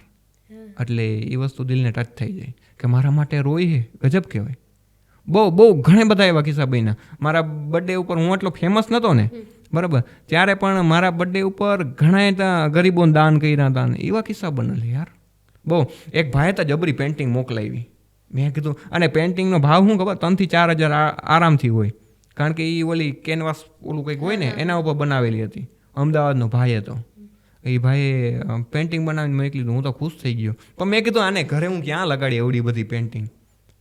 એટલે એ વસ્તુ દિલને ટચ થઈ જાય કે મારા માટે રોય છે. ગજબ કહેવાય. બહુ ઘણા બધા એવા કિસ્સા બન્યા. મારા બર્થડે ઉપર હું એટલો ફેમસ નહોતો ને, બરાબર, ત્યારે પણ મારા બર્થડે ઉપર ઘણા ગરીબોને દાન કર્યા હતા ને એવા કિસ્સા બનેલા યાર. બહુ. એક ભાઈએ તો જબરી પેઇન્ટિંગ મોકલાવી. મેં કીધું, અને પેઇન્ટિંગનો ભાવ શું ખબર, 3 થી 4 હજાર આરામથી હોય. કારણ કે એ ઓલી કેનવાસ ઓલું કંઈક હોય ને એના ઉપર બનાવેલી હતી. અમદાવાદનો ભાઈ હતો. એ ભાઈએ પેઇન્ટિંગ બનાવીને મેં લીધું. હું તો ખુશ થઈ ગયો. પણ મેં કીધું આને ઘરે હું ક્યાં લગાડી એવડી બધી પેઇન્ટિંગ.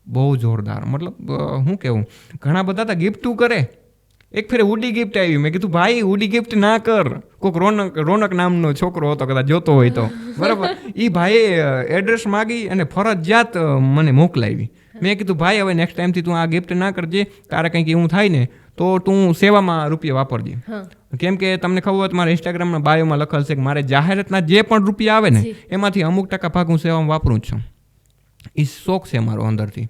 બહુ જોરદાર. મતલબ શું કહેવું, ઘણા બધા તો ગિફ્ટું કરે. એક ફેરે હુડી ગિફ્ટ આવી. મેં કીધું ભાઈ હુડી ગિફ્ટ ના કર. કોઈક રોનક નામનો છોકરો હતો, કદાચ જોતો હોય તો, બરાબર, એ ભાઈએ એડ્રેસ માગી અને ફરજિયાત મને મોકલાવી. મેં કીધું ભાઈ હવે નેક્સ્ટ ટાઈમથી તું આ ગિફ્ટ ના કરજે. તારે કંઈક એવું થાય ને તો તું સેવામાં રૂપિયા વાપરજે. કેમ કે તમને ખબર હોય મારા ઇન્સ્ટાગ્રામના બાયોમાં લખેલ છે કે મારે જાહેરાતના જે પણ રૂપિયા આવે ને એમાંથી અમુક ટકા ભાગ હું સેવામાં વાપરું જ છું. એ શોખ છે મારો અંદરથી.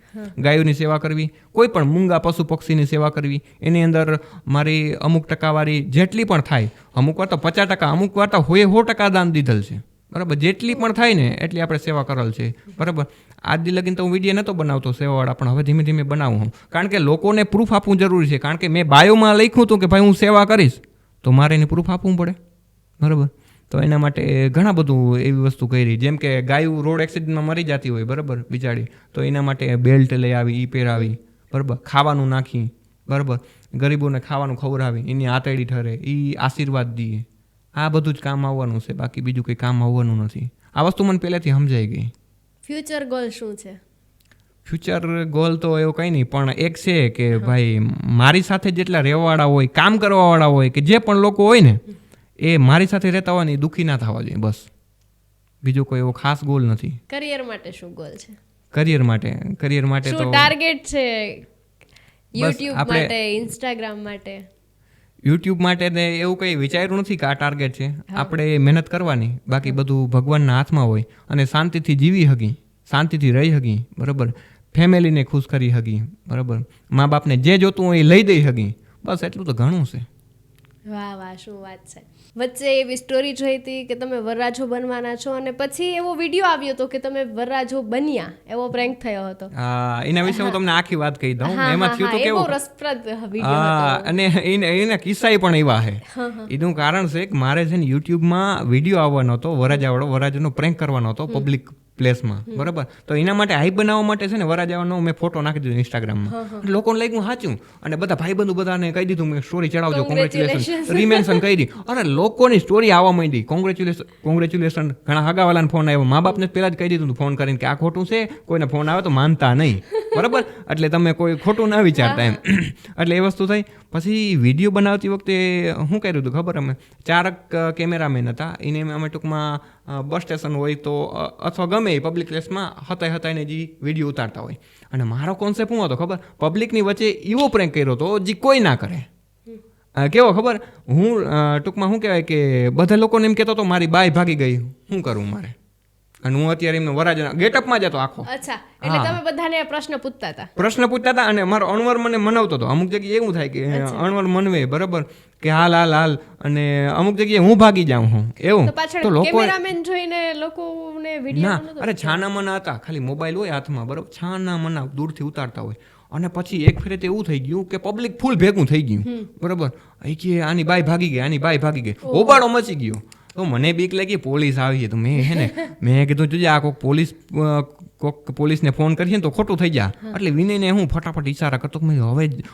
ગાયોની સેવા કરવી, કોઈ પણ મૂંગા પશુ પક્ષીની સેવા કરવી, એની અંદર મારી અમુક ટકાવાળી જેટલી પણ થાય, અમુક વાર તો 50%, અમુક વાર તો 100% દાન દીધેલ છે. બરાબર. જેટલી પણ થાય ને એટલી આપણે સેવા કરેલ છે. બરાબર. આજ દી લગીને તો હું વિડીયો નહોતો બનાવતો સેવાવાળા, પણ હવે ધીમે ધીમે બનાવું હું. કારણ કે લોકોને પ્રૂફ આપવું જરૂરી છે. કારણ કે મેં બાયોમાં લખ્યું હતું કે ભાઈ હું સેવા કરીશ તો મારે એને પ્રૂફ આપવું પડે. બરાબર. તો એના માટે ઘણા બધું એવી વસ્તુ કરી. જેમ કે ગાયું રોડ એક્સિડન્ટમાં મરી જતી હોય, બરાબર, બિચારી, તો એના માટે બેલ્ટ લઈ આવી, એ પહેરાવી, બરાબર, ખાવાનું નાખી, બરાબર, ગરીબોને ખાવાનું ખવડાવી, એની આતેડી ઠરે, એ આશીર્વાદ દઈએ. આ બધું જ કામ આવવાનું છે. બાકી બીજું કંઈ કામ આવવાનું નથી. આ વસ્તુ મને પહેલેથી સમજાઈ ગઈ. ફ્યુચર ગોલ શું છે? ફ્યુચર ગોલ તો એવું કંઈ નહીં, પણ એક છે કે ભાઈ મારી સાથે જેટલા રહેવાવાળા હોય, કામ કરવાવાળા હોય, કે જે પણ લોકો હોય ને એ મારી સાથે રહેતા હોય ને એ દુઃખી ના થવા જોઈએ. બસ, બીજો કોઈ એવો ખાસ ગોલ નથી. કરિયર માટે શું ગોલ છે? કરિયર માટે તો ટાર્ગેટ છે યુટ્યુબ માટે, ઇન્સ્ટાગ્રામ માટે? યુટ્યુબ માટે ને એવું કંઈ વિચાર્યું નથી કે આ ટાર્ગેટ છે. આપણે મહેનત કરવાની, બાકી બધું ભગવાનના હાથમાં હોય. અને શાંતિથી જીવી હકી, શાંતિથી રહી હકી, બરાબર, ફેમિલીને ખુશ કરી હકી, બરાબર, મા બાપને જે જોતું હોય એ લઈ દઈ હકી. બસ એટલું તો ઘણું છે. વાહ વાહ, શું વાત છે. વચ્ચે એવી સ્ટોરી જોઈ હતી કે તમે વરરાજો બનવાના છો અને પછી એવો વિડીયો આવ્યો હતો કે તમે વરરાજો બન્યા, એવો પ્રેન્ક થયો હતો. એના વિશે હું તમને આખી વાત કહી દઉં. એમાં થયું તો કેવું રસપ્રદ વિડીયો હતો. અને એના કિસ્સા પણ એવા છે. એનું કારણ છે કે મારે છે ને યુટ્યુબમાં વિડીયો આવવાનો હતો, વરરાજાનો પ્રેન્ક કરવાનો હતો પબ્લિક પ્લેસમાં, બરાબર. તો એના માટે હાઈપ બનાવવા માટે છે ને વરરાજાનો મેં ફોટો નાખી દીધો ઇન્સ્ટાગ્રામમાં. લોકોને લાગ્યું સાચું, અને બધા ભાઈબંધુ બધાને કહી દીધું મેં સ્ટોરી ચડાવજો, કોંગ્રેચ્યુલેશન, રીમેન્શન કરી. અને લોકોની સ્ટોરી આવવા માંડી, કોંગ્રેચ્યુલેશન. ઘણા હગાવાલાને ફોન આવ્યો, મા બાપને પહેલા જ કહી દીધું ફોન કરીને કે આ ખોટું છે, કોઈને ફોન આવે તો માનતા નહીં, બરાબર, એટલે તમે કોઈ ખોટું ના વિચારતા એમ. એટલે એ વસ્તુ થઈ. પછી વિડીયો બનાવતી વખતે શું કર્યું હતું ખબર, અમે 4 કેમેરામેન હતા. એને અમે ટૂંકમાં બસ સ્ટેશન હોય તો અથવા ગમે એ પબ્લિક પ્લેસમાં હતાઈને જે વિડીયો ઉતારતા હોય. અને મારો કોન્સેપ્ટ શું હતો ખબર, પબ્લિકની વચ્ચે એવો પ્રેન્ક કર્યો હતો જે કોઈ ના કરે. કેવો ખબર હું ટૂંકમાં શું કહેવાય કે બધા લોકોને એમ કહેતો હતો મારી બાઈ ભાગી ગઈ, શું કરું મારે? અને હું અત્યારે એમને વરાજના ગેટઅપમાં જ હતો આખો. અચ્છા, એટલે તમે બધાને પ્રશ્ન પૂછતા હતા અને મારો અણવર મને મનાવતો હતો. અમુક જગ્યાએ એવું થાય કે અણવર મનવે બરાબર કે હાલ હાલ હાલ, અને અમુક જગ્યાએ હું ભાગી જાઉં હું એવું. તો લોકો કેમેરામેન જોઈને લોકોને વિડિયો ના, અરે છાના મના હતા, ખાલી મોબાઈલ હોય હાથમાં બરાબર, છાના મના દૂરથી ઉતારતા હોય. અને પછી એક ફેરે એવું થઈ ગયું કે પબ્લિક ફૂલ ભેગું થઈ ગયું બરાબર. એ કે આની બાઈ ભાગી ગઈ, આની બાઈ ભાગી ગઈ, હોબાળો મચી ગયો. તો મને બીક લાગી પોલીસ આવી, તો મેં કીધું જોજે આ કોક પોલીસને ફોન કરીએ ને તો ખોટું થઈ જાય. એટલે વિનયને હું ફટાફટ ઈશારા કરતો કે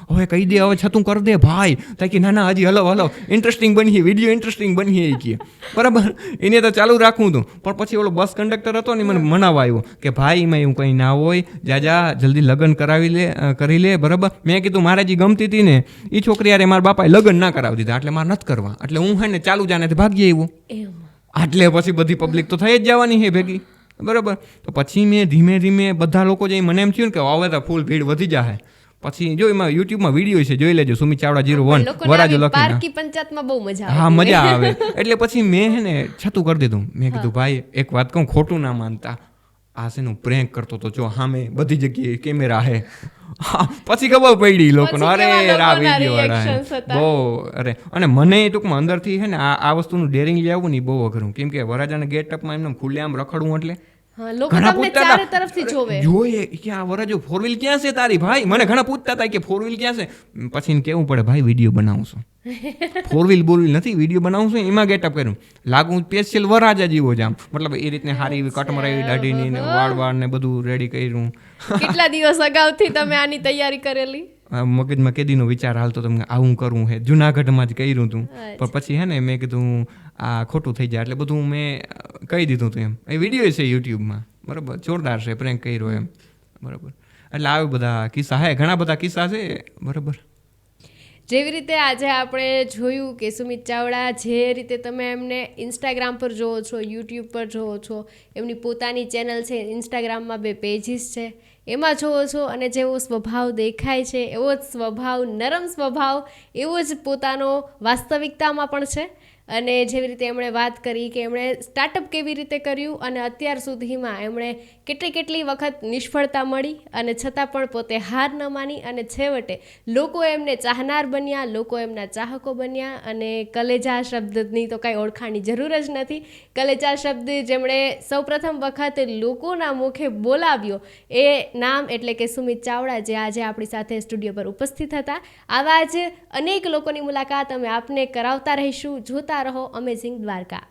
હવે કહી દે, હવે છતું કરી દે ભાઈ. તાકી ના હજી હલો ઇન્ટરેસ્ટિંગ બનીએ, વિડીયો ઇન્ટરેસ્ટિંગ બનીએ એ કહે બરાબર. એને તો ચાલુ રાખવું હતું, પણ પછી ઓલો બસ કંડક્ટર હતો ને મને મનાવવા આવ્યો કે ભાઈ એમાં એવું કંઈ ના હોય, જા જલ્દી લગ્ન કરી લે બરાબર. મેં કીધું મારે જે ગમતી હતી ને એ છોકરી યારે મારા બાપાએ લગ્ન ના કરાવી દીધા, એટલે મારે નથી કરવા. એટલે હું હે ને ચાલુ જાને ભાગી આવ્યો. એટલે પછી બધી પબ્લિક તો થઈ જ જવાની છે ભેગી બરાબર. તો પછી મેં ધીમે ધીમે બધા લોકો જે મને એમ થયું ને કે હવે તો ફૂલ ભીડ વધી જાય. પછી જો એમાં યુટ્યુબમાં વિડીયો છે, જોઈ લેજો, સુમિત ચાવડા 01 વરાજો લખીને. પંચાયતમાં બહુ મજા આવે. હા, મજા આવે. એટલે પછી મેં હે ને છતું કરી દીધું. મેં કીધું ભાઈ એક વાત કહું, ખોટું ના માનતા, આ શેનું પ્રેન્ક કરતો તો, જો સામે બધી જગ્યાએ કેમેરા હે. પછી ખબર પડી લોકોનો, અરે આ વિડીયો વાળા બહુ અરે. અને મને ટૂંકમાં અંદરથી છે ને આ વસ્તુનું ડેરિંગ લેવું ને બહુ અઘરું, કેમ કે વરાજાના ગેટઅપમાં એમને ખુલ્લે આમ રખડવું એટલે ઘણા પૂછતા હતા જોઈએ કે આ વરાજો ફોર વ્હીલ ક્યાં છે તારી ભાઈ. મને ઘણા પૂછતા હતા કે ફોર વ્હીલ ક્યાં છે. પછી કેવું પડે ભાઈ વિડીયો બનાવશું, ફોર વ્હીલ બોલવી નથી, વિડીયો બનાવું છું, એમાં ગેટઅપ કર્યું લાગુ સ્પેશિયલ વરાજા જેવો જ આમ, મતલબ એ રીતને સારી એવી કટમરાવી દાઢીની ને વાળ ને બધું રેડી કર્યું. કેટલા દિવસ અગાઉથી તમે આની તૈયારી કરેલી? મગજમાં કેદીનો વિચાર હાલતો તમને આવું કરવું હે, જુનાગઢમાં જ કર્યું હતું. પણ પછી હે ને મેં કીધું આ ખોટું થઈ જાય, એટલે બધું મેં કહી દીધું હતું એમ. એ વિડીયો છે યુટ્યુબમાં બરાબર, જોરદાર છે, પ્રેન્ક કર્યો એમ બરાબર. એટલે આવી બધા કિસ્સા હે, ઘણા બધા કિસ્સા છે બરાબર. જેવી રીતે આજે આપણે જોયું કે સુમિત ચાવડા જે રીતે તમે એમને ઇન્સ્ટાગ્રામ પર જોવો છો, યુટ્યુબ પર જોવો છો, એમની પોતાની ચેનલ છે, ઇન્સ્ટાગ્રામમાં 2 પેજીસ છે, એમાં જોવો છો, અને જેવો સ્વભાવ દેખાય છે એવો જ સ્વભાવ, નરમ સ્વભાવ એવો જ પોતાનો વાસ્તવિકતામાં પણ છે. અને જેવી રીતે એમણે વાત કરી કે એમણે સ્ટાર્ટઅપ કેવી રીતે કર્યું અને અત્યાર સુધીમાં એમણે કેટલી વખત નિષ્ફળતા મળી અને છતાં પણ પોતે હાર ન માની અને છેવટે લોકો એમને ચાહનાર બન્યા, લોકો એમના ચાહકો બન્યા. અને કલેજા શબ્દની તો કાંઈ ઓળખાણની જરૂર જ નથી. કલેજા શબ્દ જેમણે સૌપ્રથમ વખત લોકોના મુખે બોલાવ્યો એ નામ એટલે કે સુમિત ચાવડા, જે આજે આપણી સાથે સ્ટુડિયો પર ઉપસ્થિત હતા. આવા જ અનેક લોકોની મુલાકાત અમે આપને કરાવતા રહીશું. જોતા રહો અમેઝિંગ દ્વારકા.